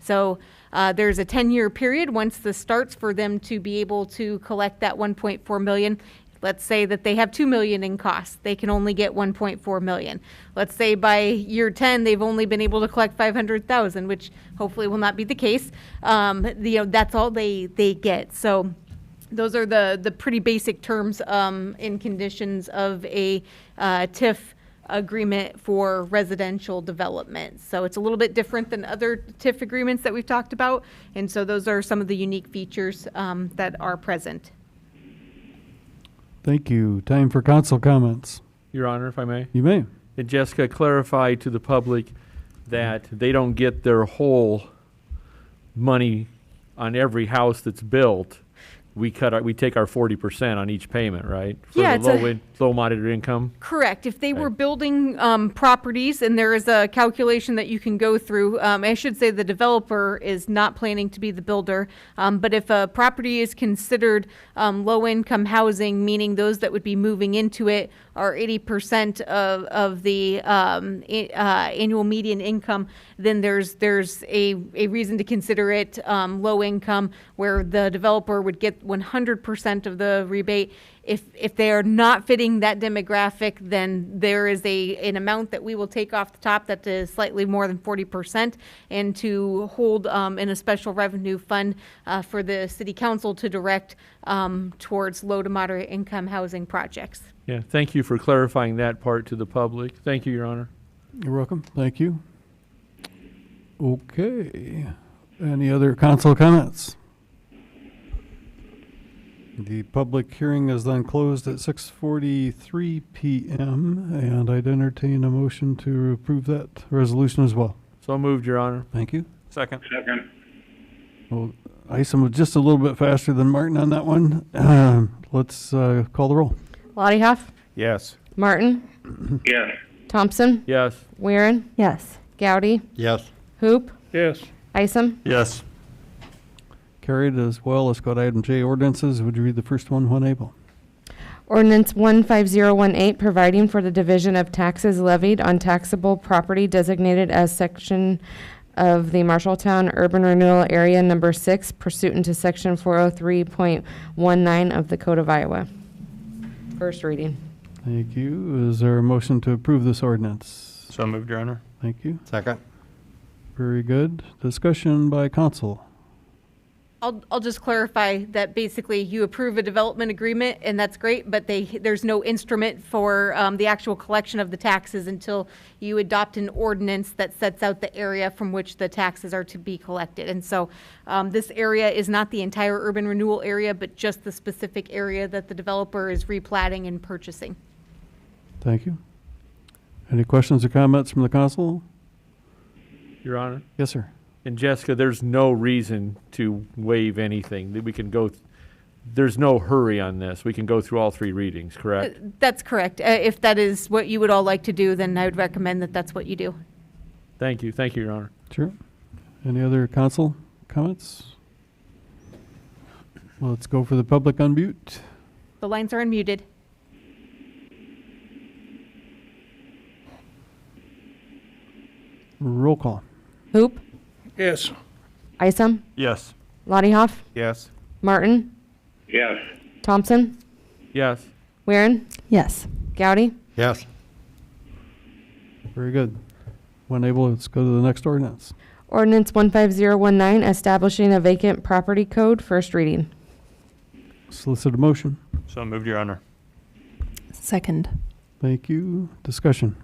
Speaker 6: So there's a 10-year period once this starts for them to be able to collect that $1.4 million. Let's say that they have $2 million in costs. They can only get $1.4 million. Let's say by year 10, they've only been able to collect $500,000, which hopefully will not be the case. That's all they get. So those are the pretty basic terms and conditions of a TIF agreement for residential development. So it's a little bit different than other TIF agreements that we've talked about. And so those are some of the unique features that are present.
Speaker 1: Thank you. Time for council comments.
Speaker 8: Your Honor, if I may.
Speaker 1: You may.
Speaker 8: And Jessica, clarify to the public that they don't get their whole money on every house that's built. We take our 40% on each payment, right? For
Speaker 6: Yeah,
Speaker 8: the low moderate income.
Speaker 6: Correct. If they were building properties, and there is a calculation that you can go through, I should say the developer is not planning to be the builder, but if a property is considered low-income housing, meaning those that would be moving into it are 80% of the annual median income, then there's a reason to consider it low income, where the developer would get 100% of the rebate. If they are not fitting that demographic, then there is an amount that we will take off the top that is slightly more than 40%, and to hold in a special revenue fund for the city council to direct towards low to moderate income housing projects.
Speaker 8: Yeah, thank you for clarifying that part to the public. Thank you, Your Honor.
Speaker 1: You're welcome. Thank you. Okay. Any other council comments? The public hearing is then closed at 6:43 p.m. and I'd entertain a motion to approve that resolution as well.
Speaker 8: So moved, Your Honor.
Speaker 1: Thank you.
Speaker 18: Second.
Speaker 13: Second.
Speaker 1: Well, Isom was just a little bit faster than Martin on that one. Let's call the roll.
Speaker 2: Lottie Hoff,
Speaker 12: Yes.
Speaker 2: Martin,
Speaker 13: Yes.
Speaker 2: Thompson,
Speaker 8: Yes.
Speaker 2: Weirin,
Speaker 9: Yes.
Speaker 2: Gowdy,
Speaker 11: Yes.
Speaker 2: Hoop,
Speaker 5: Yes.
Speaker 2: Isom,
Speaker 18: Yes.
Speaker 1: Carried as well. Let's go to item J, ordinances. Would you read the first one when able?
Speaker 2: Ordinance 15018, providing for the division of taxes levied on taxable property designated as section of the Marshalltown Urban Renewal Area Number 6 pursuant to Section 403.19 of the Code of Iowa. First reading.
Speaker 1: Thank you. Is there a motion to approve this ordinance?
Speaker 18: So moved, Your Honor.
Speaker 1: Thank you.
Speaker 11: Second.
Speaker 1: Very good. Discussion by council.
Speaker 6: I'll just clarify that basically you approve a development agreement, and that's great, but there's no instrument for the actual collection of the taxes until you adopt an ordinance that sets out the area from which the taxes are to be collected. And so this area is not the entire urban renewal area, but just the specific area that the developer is replatting and purchasing.
Speaker 1: Thank you. Any questions or comments from the council?
Speaker 8: Your Honor?
Speaker 1: Yes, sir.
Speaker 8: And Jessica, there's no reason to waive anything. That we can go, there's no hurry on this. We can go through all 3 readings, correct?
Speaker 6: That's correct. If that is what you would all like to do, then I would recommend that that's what you do.
Speaker 8: Thank you. Thank you, Your Honor.
Speaker 1: Sure. Any other council comments? Well, let's go for the public unmute.
Speaker 6: The lines are unmuted.
Speaker 1: Roll call.
Speaker 2: Hoop,
Speaker 5: Yes.
Speaker 2: Isom,
Speaker 18: Yes.
Speaker 2: Lottie Hoff,
Speaker 12: Yes.
Speaker 2: Martin,
Speaker 13: Yes.
Speaker 2: Thompson,
Speaker 8: Yes.
Speaker 2: Weirin,
Speaker 9: Yes.
Speaker 2: Gowdy.
Speaker 12: Yes.
Speaker 1: Very good. When able, let's go to the next ordinance.
Speaker 2: Ordinance 15019, establishing a vacant property code, first reading.
Speaker 1: Solicit a motion.
Speaker 18: So moved, Your Honor.
Speaker 9: Second.
Speaker 1: Thank you. Discussion.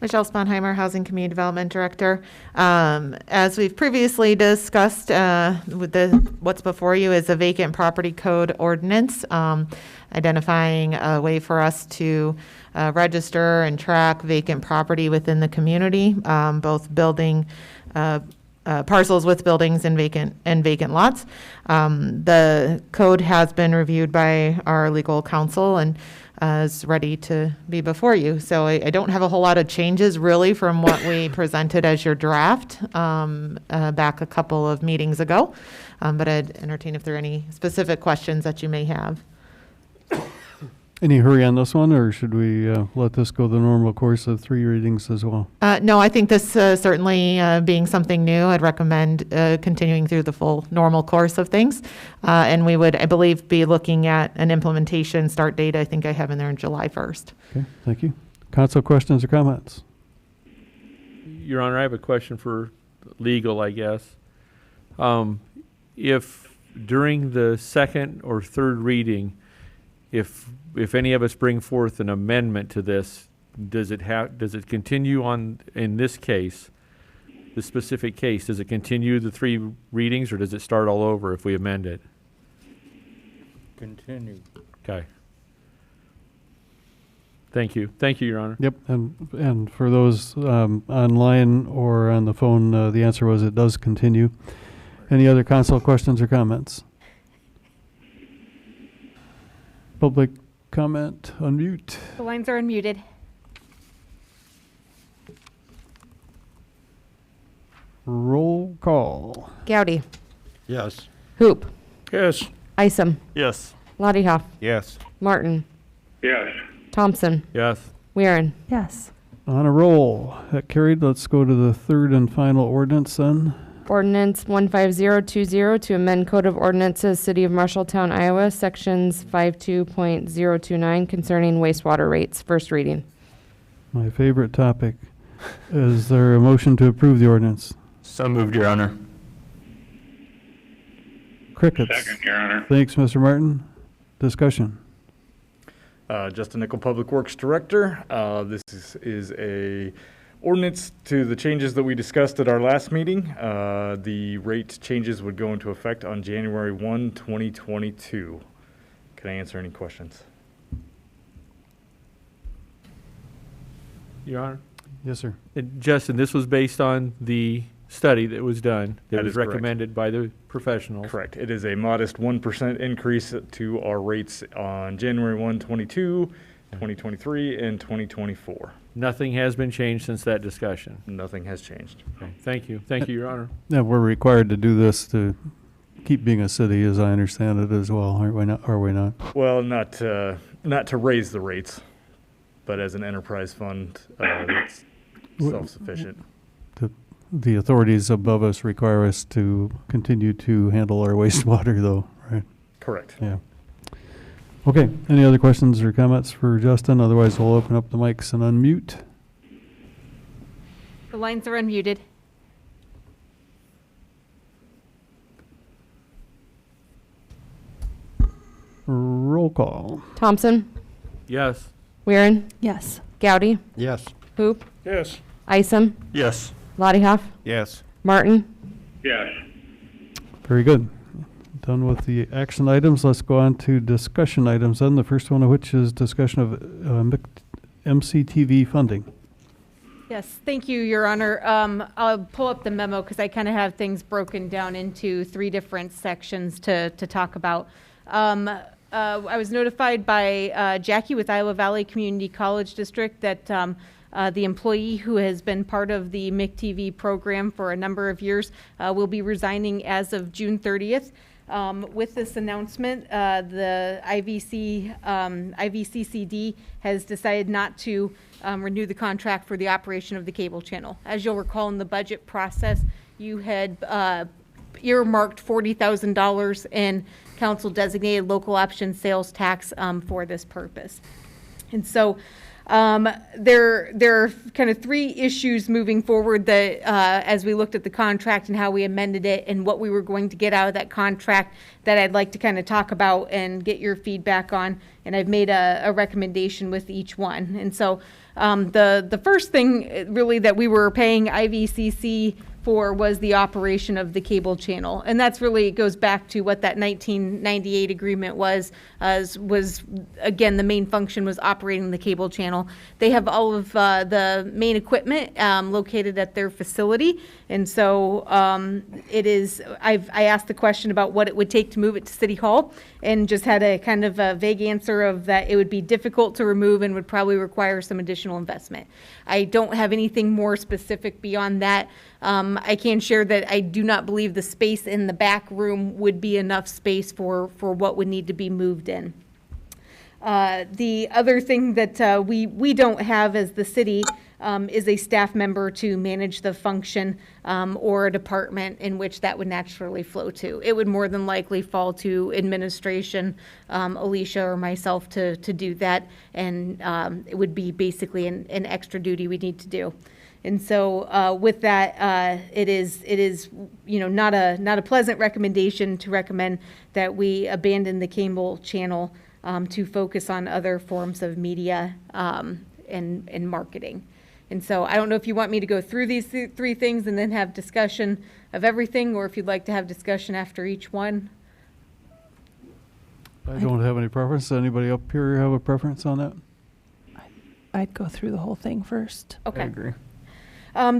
Speaker 17: Michelle Sponheimer, Housing Community Development Director. As we've previously discussed, what's before you is a vacant property code ordinance, identifying a way for us to register and track vacant property within the community, both building parcels with buildings and vacant lots. The code has been reviewed by our legal counsel and is ready to be before you. So I don't have a whole lot of changes really from what we presented as your draft back a couple of meetings ago. But I'd entertain if there are any specific questions that you may have.
Speaker 1: Any hurry on this one, or should we let this go the normal course of 3 readings as well?
Speaker 17: No, I think this certainly being something new, I'd recommend continuing through the full normal course of things. And we would, I believe, be looking at an implementation start date. I think I have in there in July 1st.
Speaker 1: Okay, thank you. Council questions or comments?
Speaker 8: Your Honor, I have a question for legal, I guess. If during the second or third reading, if any of us bring forth an amendment to this, does it continue on, in this case, the specific case, does it continue the 3 readings, or does it start all over if we amend it?
Speaker 11: Continue.
Speaker 8: Okay. Thank you. Thank you, Your Honor.
Speaker 1: Yep, and for those online or on the phone, the answer was it does continue. Any other council questions or comments? Public comment, unmute.
Speaker 6: The lines are unmuted.
Speaker 1: Roll call.
Speaker 2: Gowdy,
Speaker 11: Yes.
Speaker 2: Hoop,
Speaker 5: Yes.
Speaker 2: Isom,
Speaker 18: Yes.
Speaker 2: Lottie Hoff,
Speaker 12: Yes.
Speaker 2: Martin,
Speaker 13: Yes.
Speaker 2: Thompson,
Speaker 8: Yes.
Speaker 2: Weirin.
Speaker 9: Yes.
Speaker 1: On a roll. That carried. Let's go to the third and final ordinance then.
Speaker 2: Ordinance 15020 to amend Code of Ordinances, City of Marshalltown, Iowa, Sections 52.029 concerning wastewater rates, first reading.
Speaker 1: My favorite topic. Is there a motion to approve the ordinance?
Speaker 18: So moved, Your Honor.
Speaker 1: Crickets.
Speaker 13: Second, Your Honor.
Speaker 1: Thanks, Mr. Martin. Discussion.
Speaker 3: Justin Nickel, Public Works Director. This is a ordinance to the changes that we discussed at our last meeting. The rate changes would go into effect on January 1, 2022. Can I answer any questions?
Speaker 8: Your Honor.
Speaker 1: Yes, sir.
Speaker 8: Justin, this was based on the study that was done, that
Speaker 3: That
Speaker 8: was
Speaker 3: is correct.
Speaker 8: recommended by the professionals.
Speaker 3: Correct. It is a modest 1% increase to our rates on January 1, 22, 2023, and 2024.
Speaker 8: Nothing has been changed since that discussion.
Speaker 3: Nothing has changed.
Speaker 8: Okay. Thank you. Thank you, Your Honor.
Speaker 1: Yeah, we're required to do this to keep being a city, as I understand it as well, aren't we not? Are we not?
Speaker 3: Well, not to raise the rates, but as an enterprise fund, it's self-sufficient.
Speaker 1: The authorities above us require us to continue to handle our wastewater, though, right?
Speaker 3: Correct.
Speaker 1: Yeah. Okay, any other questions or comments for Justin? Otherwise, we'll open up the mics and unmute.
Speaker 6: The lines are unmuted.
Speaker 1: Roll call.
Speaker 2: Thompson,
Speaker 8: Yes.
Speaker 2: Weirin,
Speaker 9: Yes.
Speaker 2: Gowdy,
Speaker 11: Yes.
Speaker 2: Hoop,
Speaker 5: Yes.
Speaker 2: Isom,
Speaker 12: Yes.
Speaker 2: Lottie
Speaker 12: Yes.
Speaker 2: Martin.
Speaker 13: Yes.
Speaker 1: Very good. Done with the action items. Let's go on to discussion items then. The first one of which is discussion of MCTV funding.
Speaker 6: Yes, thank you, Your Honor. I'll pull up the memo because I kind of have things broken down into 3 different sections to talk about. I was notified by Jackie with Iowa Valley Community College District that the employee who has been part of the MCTV program for a number of years will be resigning as of June 30th. With this announcement, the IVCCD has decided not to renew the contract for the operation of the cable channel. As you'll recall in the budget process, you had earmarked $40,000 in council designated local option sales tax for this purpose. And so there are kind of 3 issues moving forward that as we looked at the contract and how we amended it and what we were going to get out of that contract that I'd like to kind of talk about and get your feedback on. And I've made a recommendation with each one. And so the first thing really that we were paying IVCC for was the operation of the cable channel. And that's really, it goes back to what that 1998 agreement was again, the main function was operating the cable channel. They have all of the main equipment located at their facility. And so I asked the question about what it would take to move it to City Hall and just had a kind of a vague answer of that it would be difficult to remove and would probably require some additional investment. I don't have anything more specific beyond that. I can share that I do not believe the space in the back room would be enough space for what would need to be moved in. The other thing that we don't have as the city is a staff member to manage the function or a department in which that would naturally flow to. It would more than likely fall to administration, Alicia or myself to do that, and it would be basically an extra duty we need to do. And so with that, it is not a pleasant recommendation to recommend that we abandon the cable channel to focus on other forms of media and marketing. And so I don't know if you want me to go through these 3 things and then have discussion of everything, or if you'd like to have discussion after each one.
Speaker 1: I don't have any preference. Does anybody up here have a preference on that?
Speaker 9: I'd go through the whole thing first.
Speaker 6: Okay.
Speaker 1: I agree.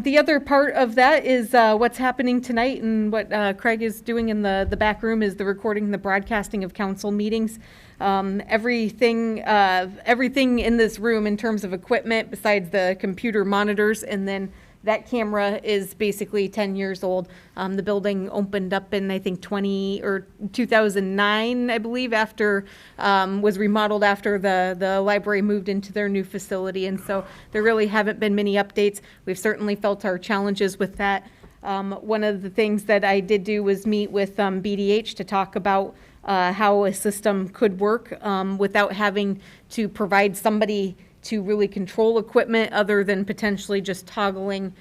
Speaker 6: The other part of that is what's happening tonight, and what Craig is doing in the back room is the recording and the broadcasting of council meetings. Everything in this room in terms of equipment besides the computer monitors, and then that camera is basically 10 years old. The building opened up in, I think, 2009, I believe, after, was remodeled after the library moved into their new facility. And so there really haven't been many updates. We've certainly felt our challenges with that. One of the things that I did do was meet with BDH to talk about how a system could work without having to provide somebody to really control equipment other than potentially just toggling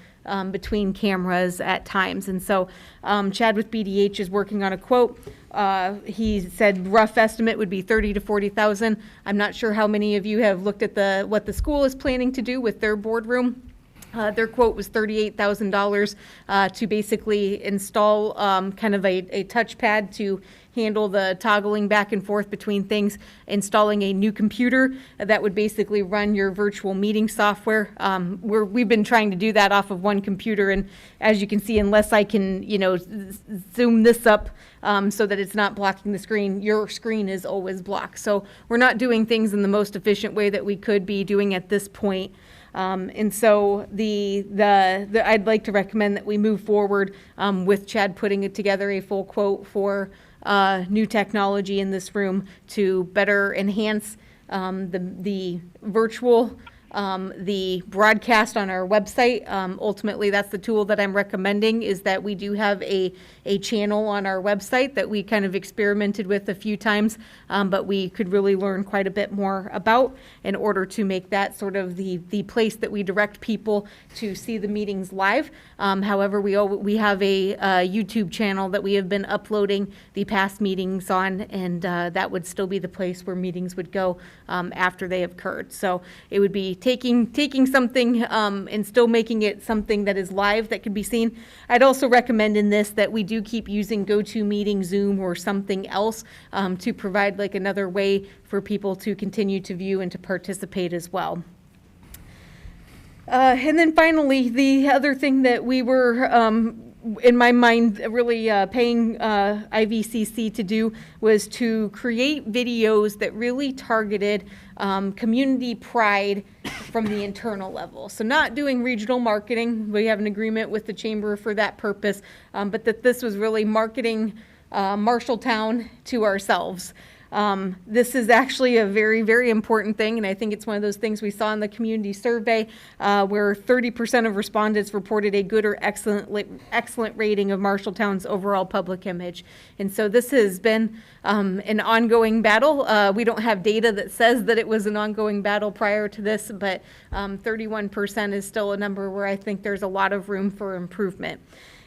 Speaker 6: between cameras at times. And so Chad with BDH is working on a quote. He said rough estimate would be 30 to 40,000. I'm not sure how many of you have looked at what the school is planning to do with their boardroom. Their quote was $38,000 to basically install kind of a touchpad to handle the toggling back and forth between things, installing a new computer that would basically run your virtual meeting software. We've been trying to do that off of one computer, and as you can see, unless I can, zoom this up so that it's not blocking the screen, your screen is always blocked. So we're not doing things in the most efficient way that we could be doing at this point. And so I'd like to recommend that we move forward with Chad putting together a full quote for new technology in this room to better enhance the virtual the broadcast on our website. Ultimately, that's the tool that I'm recommending, is that we do have a channel on our website that we kind of experimented with a few times, but we could really learn quite a bit more about in order to make that sort of the place that we direct people to see the meetings live. However, we have a YouTube channel that we have been uploading the past meetings on, and that would still be the place where meetings would go after they have occurred. So it would be taking something and still making it something that is live that can be seen. I'd also recommend in this that we do keep using GoToMeeting, Zoom, or something else to provide like another way for people to continue to view and to participate as well. And then finally, the other thing that we were in my mind, really paying IVCC to do was to create videos that really targeted community pride from the internal level. So not doing regional marketing. We have an agreement with the chamber for that purpose, but that this was really marketing Marshalltown to ourselves. This is actually a very, very important thing, and I think it's one of those things we saw in the community survey where 30% of respondents reported a good or excellent rating of Marshalltown's overall public image. And so this has been an ongoing battle. We don't have data that says that it was an ongoing battle prior to this, but 31% is still a number where I think there's a lot of room for improvement.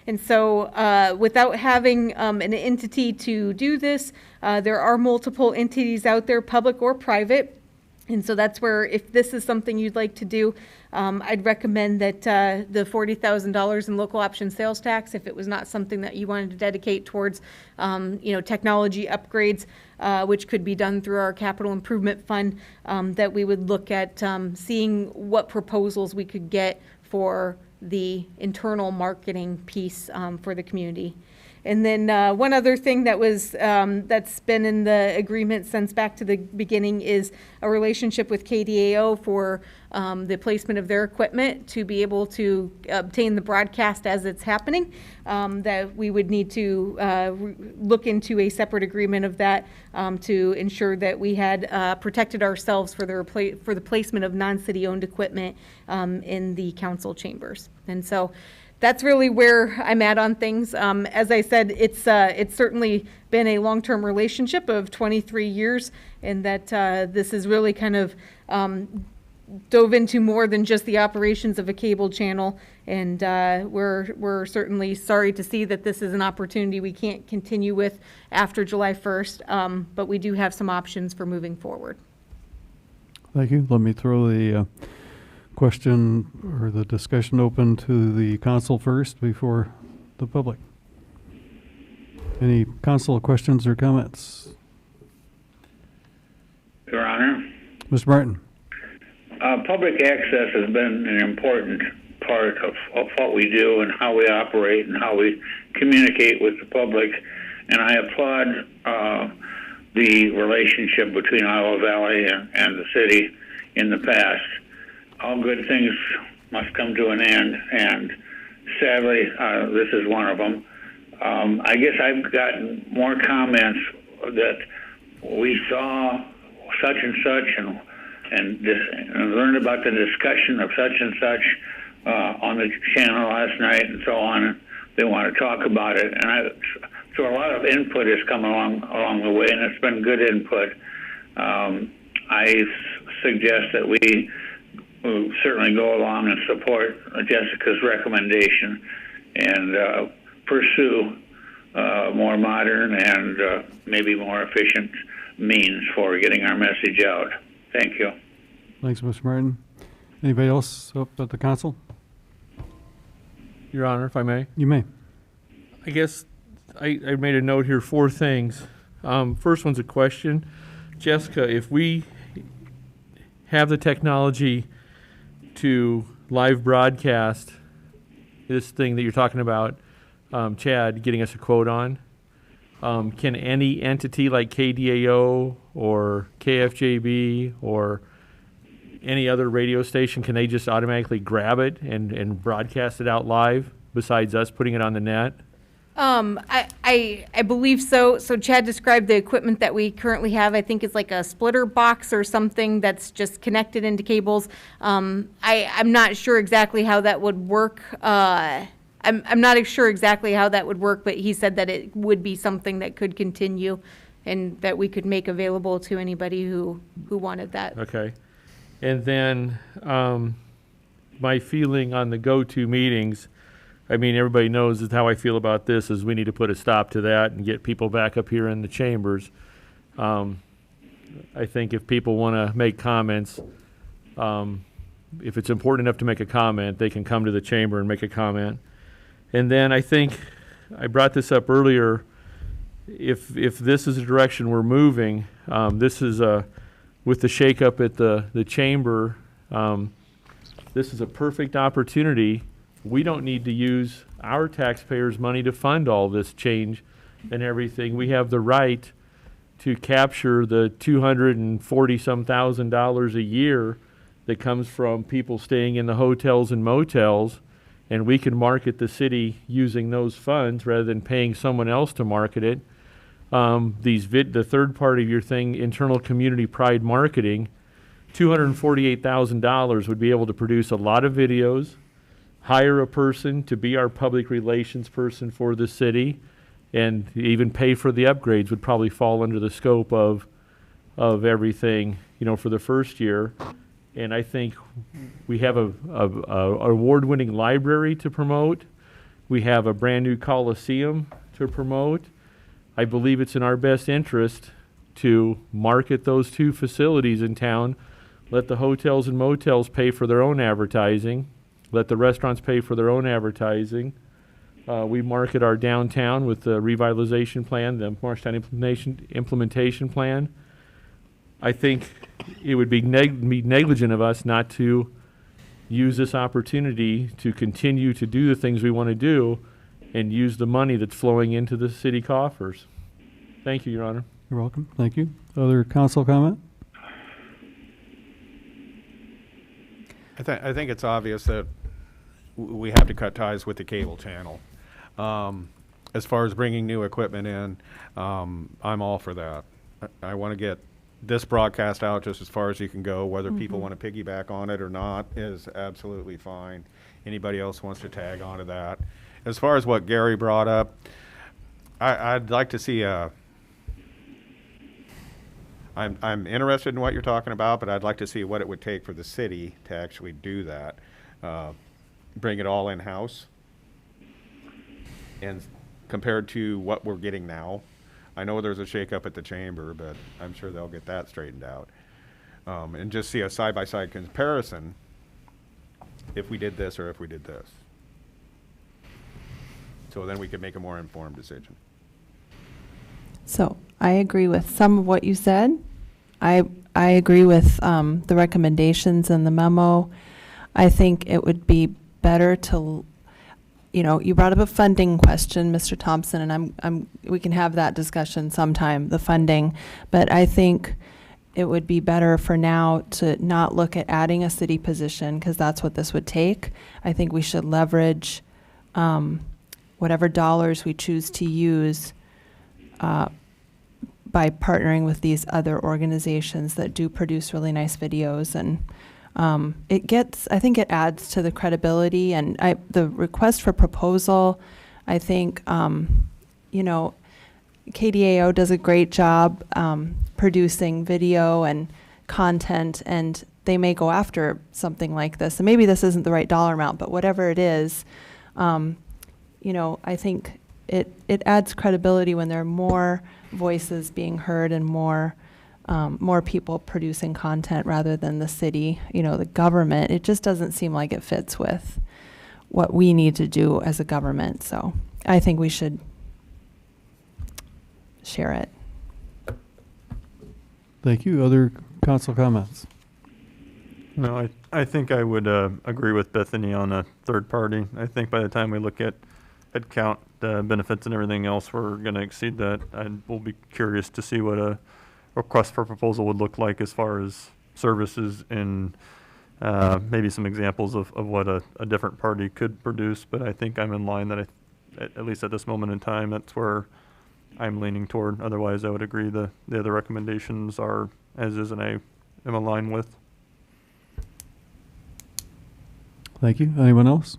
Speaker 6: And so without having an entity to do this, there are multiple entities out there, public or private. And so that's where, if this is something you'd like to do, I'd recommend that the $40,000 in local option sales tax, if it was not something that you wanted to dedicate towards technology upgrades, which could be done through our capital improvement fund, that we would look at seeing what proposals we could get for the internal marketing piece for the community. And then one other thing that was that's been in the agreement since back to the beginning is a relationship with KDAO for the placement of their equipment to be able to obtain the broadcast as it's happening. That we would need to look into a separate agreement of that to ensure that we had protected ourselves for the placement of non-city owned equipment in the council chambers. And so that's really where I'm at on things. As I said, it's certainly been a long-term relationship of 23 years, and that this is really kind of dove into more than just the operations of a cable channel. And we're certainly sorry to see that this is an opportunity we can't continue with after July 1st, but we do have some options for moving forward.
Speaker 1: Thank you. Let me throw the question or the discussion open to the council first before the public. Any council questions or comments?
Speaker 19: Your Honor.
Speaker 1: Mr. Martin.
Speaker 19: Public access has been an important part of what we do and how we operate and how we communicate with the public. And I applaud the relationship between Iowa Valley and the city in the past. All good things must come to an end, and sadly, this is one of them. I guess I've gotten more comments that we saw such and such and learned about the discussion of such and such on the channel last night and so on. And they want to talk about it, and so a lot of input has come along the way, and it's been good input. I suggest that we certainly go along and support Jessica's recommendation and pursue more modern and maybe more efficient means for getting our message out. Thank you.
Speaker 1: Thanks, Mr. Martin. Anybody else up at the council?
Speaker 8: Your Honor, if I may.
Speaker 1: You may.
Speaker 8: I guess I made a note here, 4 things. First one's a question. Jessica, if we have the technology to live broadcast this thing that you're talking about, Chad, getting us a quote on, can any entity like KDAO or KFJB or any other radio station, can they just automatically grab it and broadcast it out live besides us putting it on the net?
Speaker 6: I believe so. So Chad described the equipment that we currently have. I think it's like a splitter box or something that's just connected into cables. I'm not sure exactly how that would work. I'm not sure exactly how that would work, but he said that it would be something that could continue and that we could make available to anybody who wanted that.
Speaker 8: Okay. And then my feeling on the go-to meetings, I mean, everybody knows is how I feel about this, is we need to put a stop to that and get people back up here in the chambers. I think if people want to make comments, if it's important enough to make a comment, they can come to the chamber and make a comment. And then I think, I brought this up earlier, if this is the direction we're moving, this is with the shakeup at the chamber, this is a perfect opportunity. We don't need to use our taxpayers' money to fund all this change and everything. We have the right to capture the $240-some thousand a year that comes from people staying in the hotels and motels, and we can market the city using those funds rather than paying someone else to market it. The third part of your thing, internal community pride marketing, $248,000 would be able to produce a lot of videos, hire a person to be our public relations person for the city, and even pay for the upgrades would probably fall under the scope of everything, for the first year. And I think we have a award-winning library to promote. We have a brand new coliseum to promote. I believe it's in our best interest to market those two facilities in town, let the hotels and motels pay for their own advertising, let the restaurants pay for their own advertising. We market our downtown with the revitalization plan, the Marshalltown implementation plan. I think it would be negligent of us not to use this opportunity to continue to do the things we want to do and use the money that's flowing into the city coffers. Thank you, Your Honor.
Speaker 1: You're welcome. Thank you. Other council comment?
Speaker 12: I think it's obvious that we have to cut ties with the cable channel. As far as bringing new equipment in, I'm all for that. I want to get this broadcast out just as far as you can go. Whether people want to piggyback on it or not is absolutely fine. Anybody else wants to tag onto that. As far as what Gary brought up, I'd like to see I'm interested in what you're talking about, but I'd like to see what it would take for the city to actually do that. Bring it all in-house. And compared to what we're getting now, I know there's a shakeup at the chamber, but I'm sure they'll get that straightened out. And just see a side-by-side comparison if we did this or if we did this. So then we could make a more informed decision.
Speaker 9: So I agree with some of what you said. I agree with the recommendations in the memo. I think it would be better to, you brought up a funding question, Mr. Thompson, and we can have that discussion sometime, the funding. But I think it would be better for now to not look at adding a city position, because that's what this would take. I think we should leverage whatever dollars we choose to use by partnering with these other organizations that do produce really nice videos. And I think it adds to the credibility. And the request for proposal, I think, KDAO does a great job producing video and content, and they may go after something like this. And maybe this isn't the right dollar amount, but whatever it is, I think it adds credibility when there are more voices being heard and more people producing content rather than the city, the government. It just doesn't seem like it fits with what we need to do as a government. So I think we should share it.
Speaker 1: Thank you. Other council comments?
Speaker 18: No, I think I would agree with Bethany on a third party. I think by the time we look at head count, benefits and everything else, we're going to exceed that. And we'll be curious to see what a request for proposal would look like as far as services and maybe some examples of what a different party could produce. But I think I'm in line that at least at this moment in time, that's where I'm leaning toward. Otherwise, I would agree the other recommendations are as is, and I am aligned with.
Speaker 1: Thank you. Anyone else?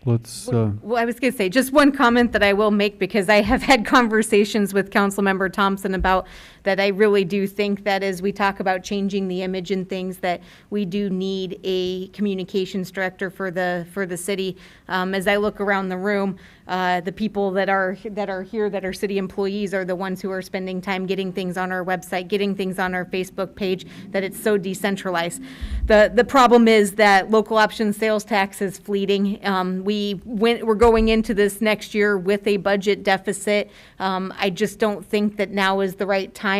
Speaker 1: Let's,
Speaker 6: Well, I was going to say just one comment that I will make, because I have had conversations with Councilmember Thompson about that. I really do think that as we talk about changing the image and things, that we do need a communications director for the city. As I look around the room, the people that are here that are city employees are the ones who are spending time getting things on our website, getting things on our Facebook page, that it's so decentralized. The problem is that local option sales tax is fleeting. We're going into this next year with a budget deficit. I just don't think that now is the right time.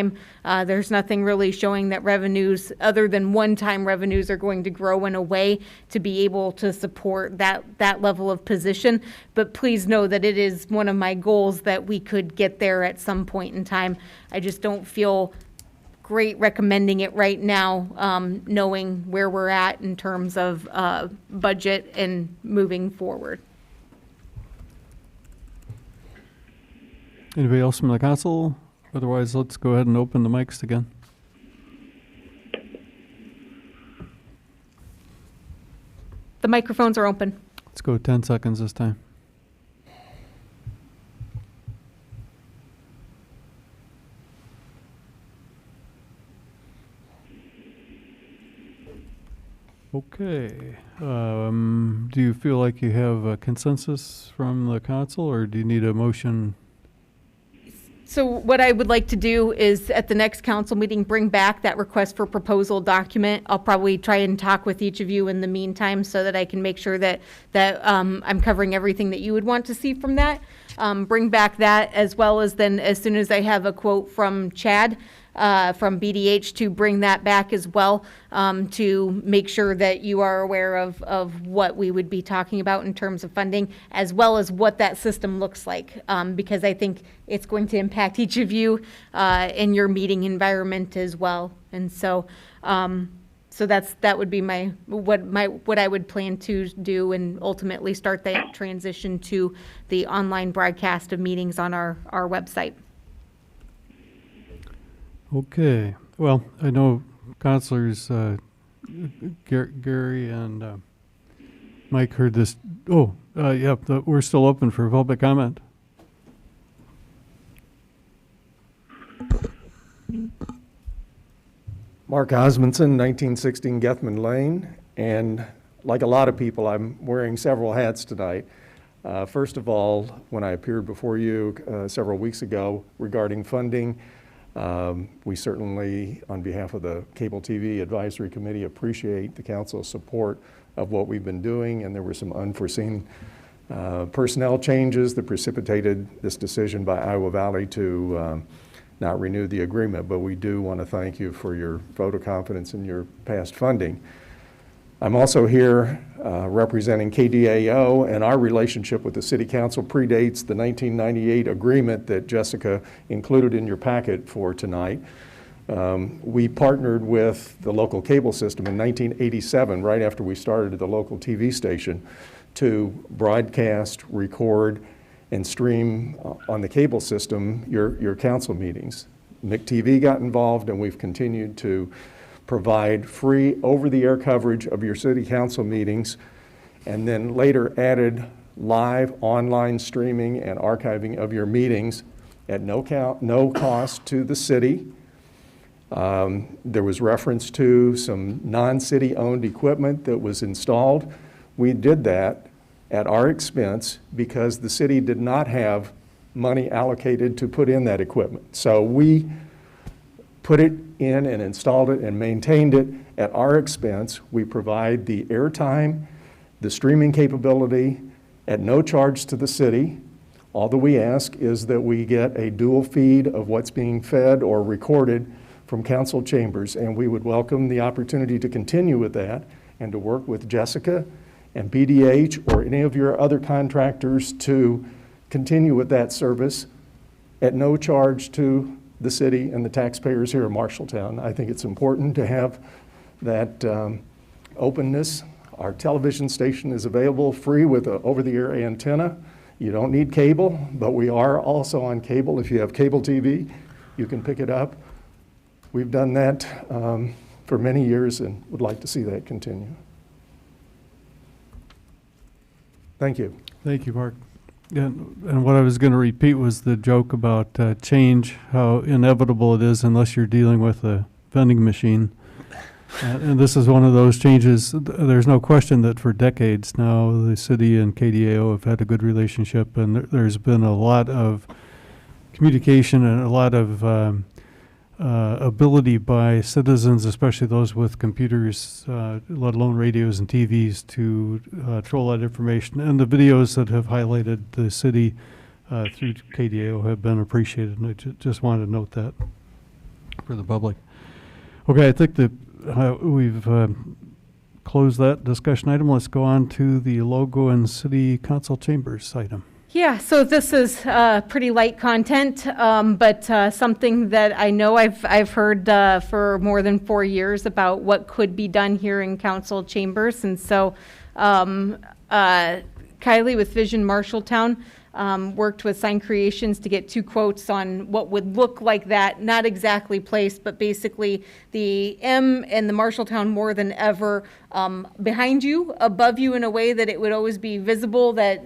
Speaker 6: There's nothing really showing that revenues, other than one-time revenues, are going to grow in a way to be able to support that level of position. But please know that it is one of my goals that we could get there at some point in time. I just don't feel great recommending it right now, knowing where we're at in terms of budget and moving forward.
Speaker 1: anybody else from the council? Otherwise, let's go ahead and open the mics again.
Speaker 6: The microphones are open.
Speaker 1: Let's go 10 seconds this time. Okay. Do you feel like you have a consensus from the council, or do you need a motion?
Speaker 6: So what I would like to do is at the next council meeting, bring back that request for proposal document. I'll probably try and talk with each of you in the meantime so that I can make sure that I'm covering everything that you would want to see from that. Bring back that, as well as then as soon as I have a quote from Chad, from BDH, to bring that back as well, to make sure that you are aware of what we would be talking about in terms of funding, as well as what that system looks like, because I think it's going to impact each of you in your meeting environment as well. And so that would be what I would plan to do, and ultimately start that transition to the online broadcast of meetings on our website.
Speaker 1: Okay. Well, I know councilors Gary and Mike heard this. We're still open for public comment.
Speaker 20: Mark Osmondson, 1916 Gethman Lane, and like a lot of people, I'm wearing several hats tonight. First of all, when I appeared before you several weeks ago regarding funding, we certainly, on behalf of the Cable TV Advisory Committee, appreciate the council's support of what we've been doing, and there were some unforeseen personnel changes that precipitated this decision by Iowa Valley to not renew the agreement, but we do want to thank you for your vote of confidence in your past funding. I'm also here representing KDAO, and our relationship with the City Council predates the 1998 agreement that Jessica included in your packet for tonight. We partnered with the local cable system in 1987, right after we started the local TV station, to broadcast, record, and stream on the cable system your council meetings. McTV got involved, and we've continued to provide free over-the-air coverage of your city council meetings, and then later added live online streaming and archiving of your meetings at no cost to the city. There was reference to some non-city owned equipment that was installed. We did that at our expense because the city did not have money allocated to put in that equipment. So we put it in and installed it and maintained it at our expense. We provide the airtime, the streaming capability at no charge to the city. All that we ask is that we get a dual feed of what's being fed or recorded from council chambers, and we would welcome the opportunity to continue with that and to work with Jessica and BDH or any of your other contractors to continue with that service at no charge to the city and the taxpayers here in Marshalltown. I think it's important to have that openness Our television station is available free with an over-the-air antenna. You don't need cable, but we are also on cable. If you have cable TV, you can pick it up. We've done that for many years and would like to see that continue. Thank you.
Speaker 1: Thank you, Mark. And what I was going to repeat was the joke about change, how inevitable it is unless you're dealing with a vending machine. And this is one of those changes. There's no question that for decades now, the city and KDAO have had a good relationship, and there's been a lot of communication and a lot of ability by citizens, especially those with computers, let alone radios and TVs, to troll that information. And the videos that have highlighted the city through KDAO have been appreciated, and I just wanted to note that for the public. Okay, I think that we've closed that discussion item. Let's go on to the logo and city council chambers item.
Speaker 6: Yeah, so this is pretty light content, but something that I know I've heard for more than 4 years about what could be done here in council chambers. And so Kylie with Vision Marshalltown worked with Sign Creations to get 2 quotes on what would look like that, not exactly placed, but basically the M and the Marshalltown more than ever behind you, above you in a way that it would always be visible, that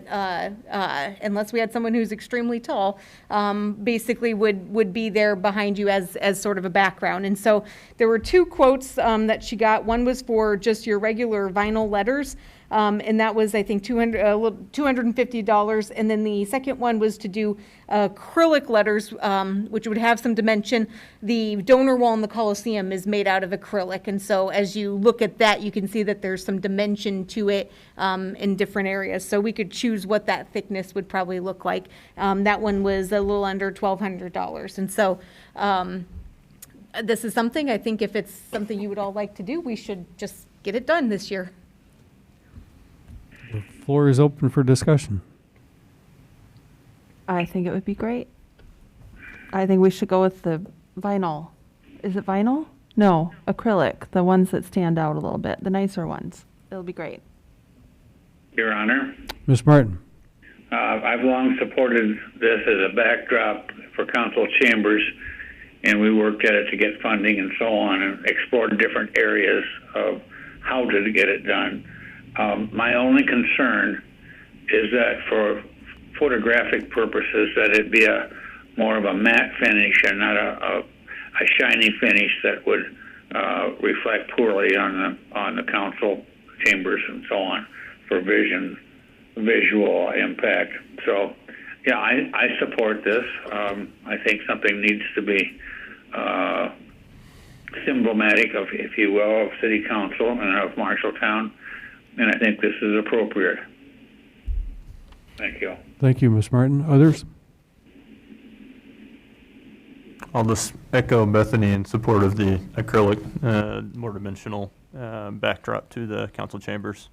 Speaker 6: unless we had someone who's extremely tall, basically would be there behind you as sort of a background. And so there were 2 quotes that she got. One was for just your regular vinyl letters, and that was, I think, $250. And then the second one was to do acrylic letters, which would have some dimension. The donor wall in the Coliseum is made out of acrylic. And so as you look at that, you can see that there's some dimension to it in different areas. So we could choose what that thickness would probably look like. That one was a little under $1,200. And so this is something, I think if it's something you would all like to do, we should just get it done this year.
Speaker 1: The floor is open for discussion.
Speaker 9: I think it would be great. I think we should go with the vinyl. Is it vinyl? No, acrylic, the ones that stand out a little bit, the nicer ones. It'll be great.
Speaker 19: Your Honor,
Speaker 1: Ms. Martin.
Speaker 19: I've long supported this as a backdrop for council chambers, and we worked at it to get funding and so on, and explored different areas of how to get it done. My only concern is that for photographic purposes, that it be more of a matte finish and not a shiny finish that would reflect poorly on the council chambers and so on for visual impact. So, yeah, I support this. I think something needs to be symbolic of, if you will, of City Council and of Marshalltown. And I think this is appropriate. Thank you.
Speaker 1: Thank you, Ms. Martin. Others?
Speaker 21: I'll just echo Bethany in support of the acrylic, more dimensional backdrop to the council chambers.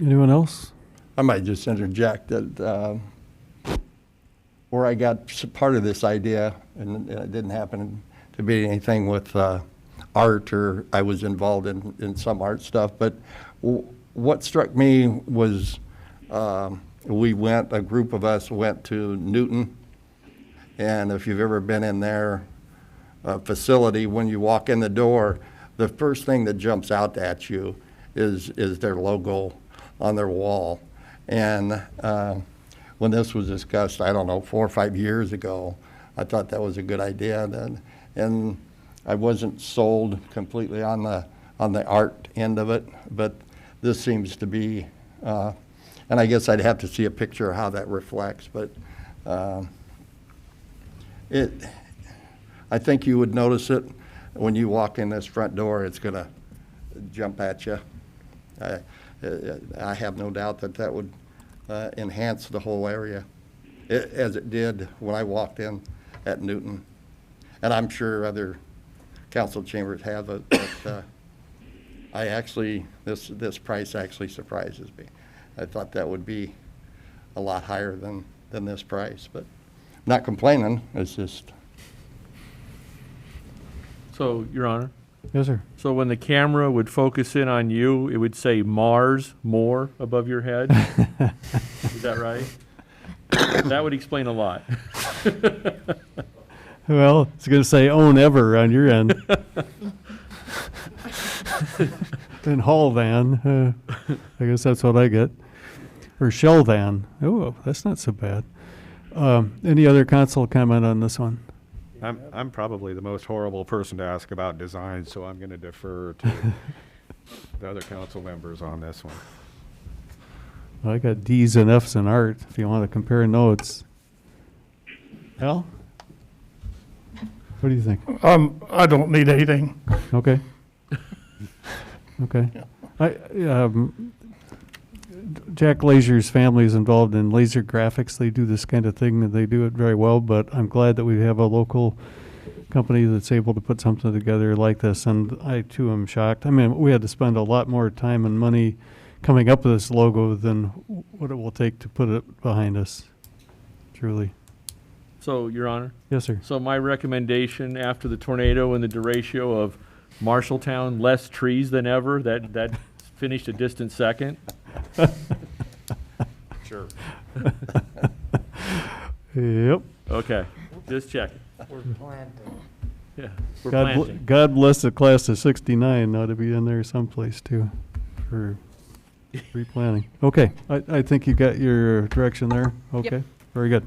Speaker 1: Anyone else?
Speaker 22: I might just interject that where I got part of this idea, and it didn't happen to be anything with art, or I was involved in some art stuff, but what struck me was a group of us went to Newton, and if you've ever been in their facility, when you walk in the door, the first thing that jumps out at you is their logo on their wall. And when this was discussed, I don't know, 4 or 5 years ago, I thought that was a good idea. And I wasn't sold completely on the art end of it, but this seems to be, and I guess I'd have to see a picture of how that reflects, but I think you would notice it when you walk in this front door. It's going to jump at you. I have no doubt that would enhance the whole area, as it did when I walked in at Newton. And I'm sure other council chambers have it, but this price actually surprises me. I thought that would be a lot higher than this price, but not complaining, it's just.
Speaker 8: So, Your Honor,
Speaker 1: Yes, sir.
Speaker 8: So when the camera would focus in on you, it would say Mars, more above your head. Is that right? That would explain a lot.
Speaker 1: Well, it's going to say own ever on your end. And Hall van. I guess that's what I get. Or Shell van. Oh, that's not so bad. Any other council comment on this one?
Speaker 12: I'm probably the most horrible person to ask about design, so I'm going to defer to the other council members on this one.
Speaker 1: Well, I got D's and F's in art, if you want to compare notes. Al? What do you think?
Speaker 5: I don't need anything.
Speaker 1: Okay. Okay. Jack Lazer's family is involved in laser graphics. They do this kind of thing, and they do it very well, but I'm glad that we have a local company that's able to put something together like this, and I, too, am shocked. I mean, we had to spend a lot more time and money coming up with this logo than what it will take to put it behind us, truly.
Speaker 8: So, Your Honor?
Speaker 1: Yes, sir.
Speaker 8: So my recommendation after the tornado and the derecho of Marshalltown, less trees than ever, that finished a distant second.
Speaker 12: Sure.
Speaker 1: Yep.
Speaker 8: Okay, just checking.
Speaker 11: We're planting.
Speaker 8: Yeah, we're planting.
Speaker 1: God bless the class of '69. Ought to be in there someplace too, for replanting. Okay, I think you got your direction there. Okay,
Speaker 6: Yep.
Speaker 1: Very good.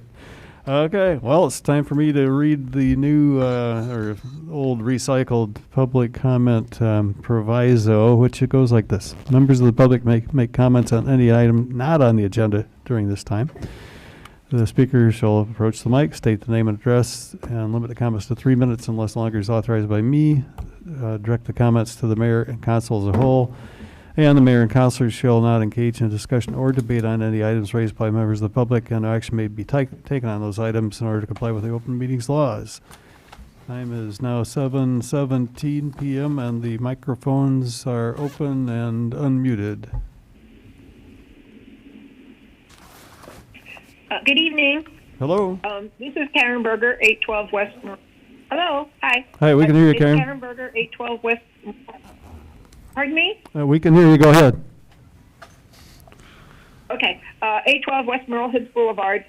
Speaker 1: Okay, well, it's time for me to read the new or old recycled public comment proviso, which it goes like this. Members of the public make comments on any item not on the agenda during this time. The speaker shall approach the mic, state the name and address, and limit the comments to 3 minutes unless longer is authorized by me. Direct the comments to the mayor and council as a whole. And the mayor and councilors shall not engage in discussion or debate on any items raised by members of the public, and no action may be taken on those items in order to comply with the open meetings laws. Time is now 7:17 p.m. and the microphones are open and unmuted.
Speaker 4: Good evening.
Speaker 1: Hello.
Speaker 4: This is Karen Berger, 812 West. Hello. Hi.
Speaker 1: Hi, we can hear you,
Speaker 4: It's
Speaker 1: Karen.
Speaker 4: Karen Berger, 812 West. Pardon me?
Speaker 1: We can hear you. Go ahead.
Speaker 4: Okay. 812 West Merle Hills Boulevard.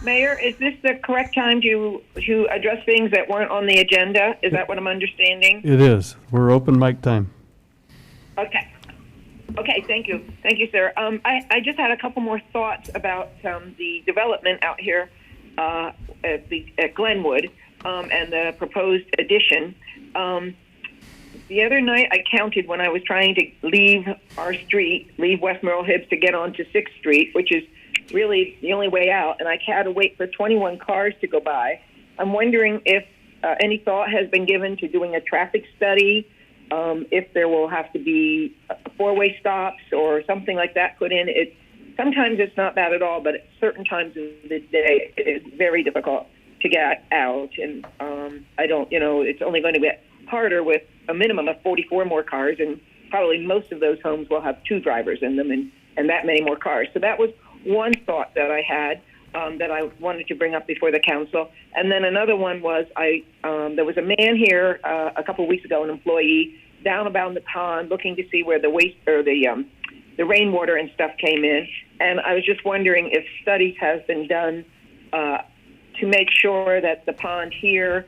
Speaker 4: Mayor, is this the correct time to address things that weren't on the agenda? Is that what I'm understanding?
Speaker 1: It is. We're open mic time.
Speaker 4: Okay. Okay, thank you. Thank you, sir. I just had a couple more thoughts about the development out here at Glenwood and the proposed addition. The other night I counted when I was trying to leave our street, leave West Merle Hibbs to get onto 6th Street, which is really the only way out, and I had to wait for 21 cars to go by. I'm wondering if any thought has been given to doing a traffic study, if there will have to be four-way stops or something like that put in. Sometimes it's not bad at all, but at certain times of the day it is very difficult to get out, and it's only going to get harder with a minimum of 44 more cars, and probably most of those homes will have 2 drivers in them and that many more cars. So that was one thought that I had that I wanted to bring up before the council. And then another one was there was a man here a couple of weeks ago, an employee, down about the pond looking to see where the waste or the rainwater and stuff came in. And I was just wondering if studies have been done to make sure that the pond here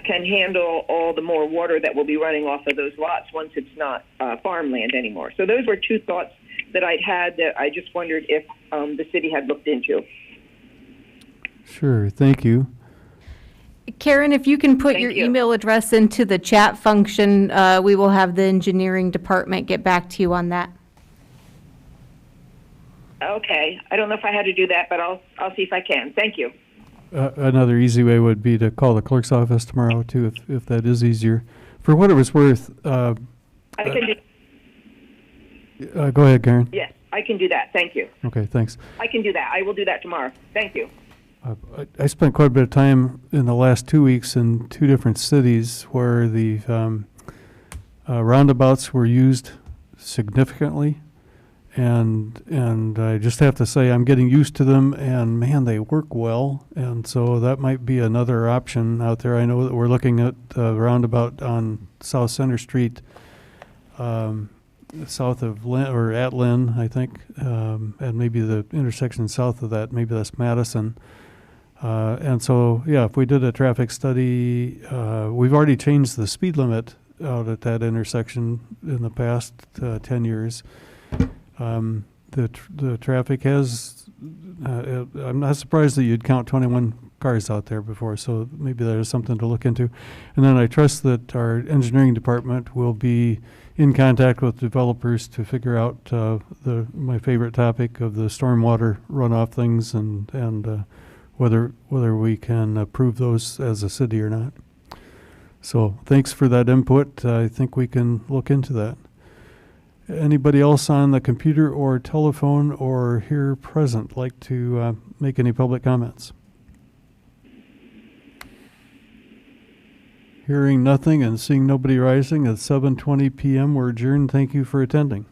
Speaker 4: can handle all the more water that will be running off of those lots once it's not farmland anymore. So those were 2 thoughts that I'd had that I just wondered if the city had looked into.
Speaker 1: Sure, thank you.
Speaker 6: Karen, if you can put your email address into the chat function, we will have the engineering department get back to you on that.
Speaker 4: Okay. I don't know if I had to do that, but I'll see if I can. Thank you.
Speaker 1: Another easy way would be to call the clerk's office tomorrow, too, if that is easier. For what it was worth...
Speaker 4: I can do...
Speaker 1: go ahead, Karen.
Speaker 4: Yes, I can do that. Thank you.
Speaker 1: Okay, thanks.
Speaker 4: I can do that. I will do that tomorrow. Thank you.
Speaker 1: I spent quite a bit of time in the last 2 weeks in 2 different cities where the roundabouts were used significantly, and I just have to say I'm getting used to them, and man, they work well, and so that might be another option out there. I know that we're looking at roundabout on South Center Street, south of Lynn, or at Lynn, I think, and maybe the intersection south of that, maybe that's Madison. And so, yeah, if we did a traffic study, we've already changed the speed limit out at that intersection in the past 10 years. The traffic has, I'm not surprised that you'd count 21 cars out there before, so maybe that is something to look into. And then I trust that our engineering department will be in contact with developers to figure out my favorite topic of the stormwater runoff things, and whether we can approve those as a city or not. So thanks for that input. I think we can look into that. Anybody else on the computer or telephone or here present like to make any public comments? Hearing nothing and seeing nobody rising at 7:20 p.m. We're adjourned. Thank you for attending.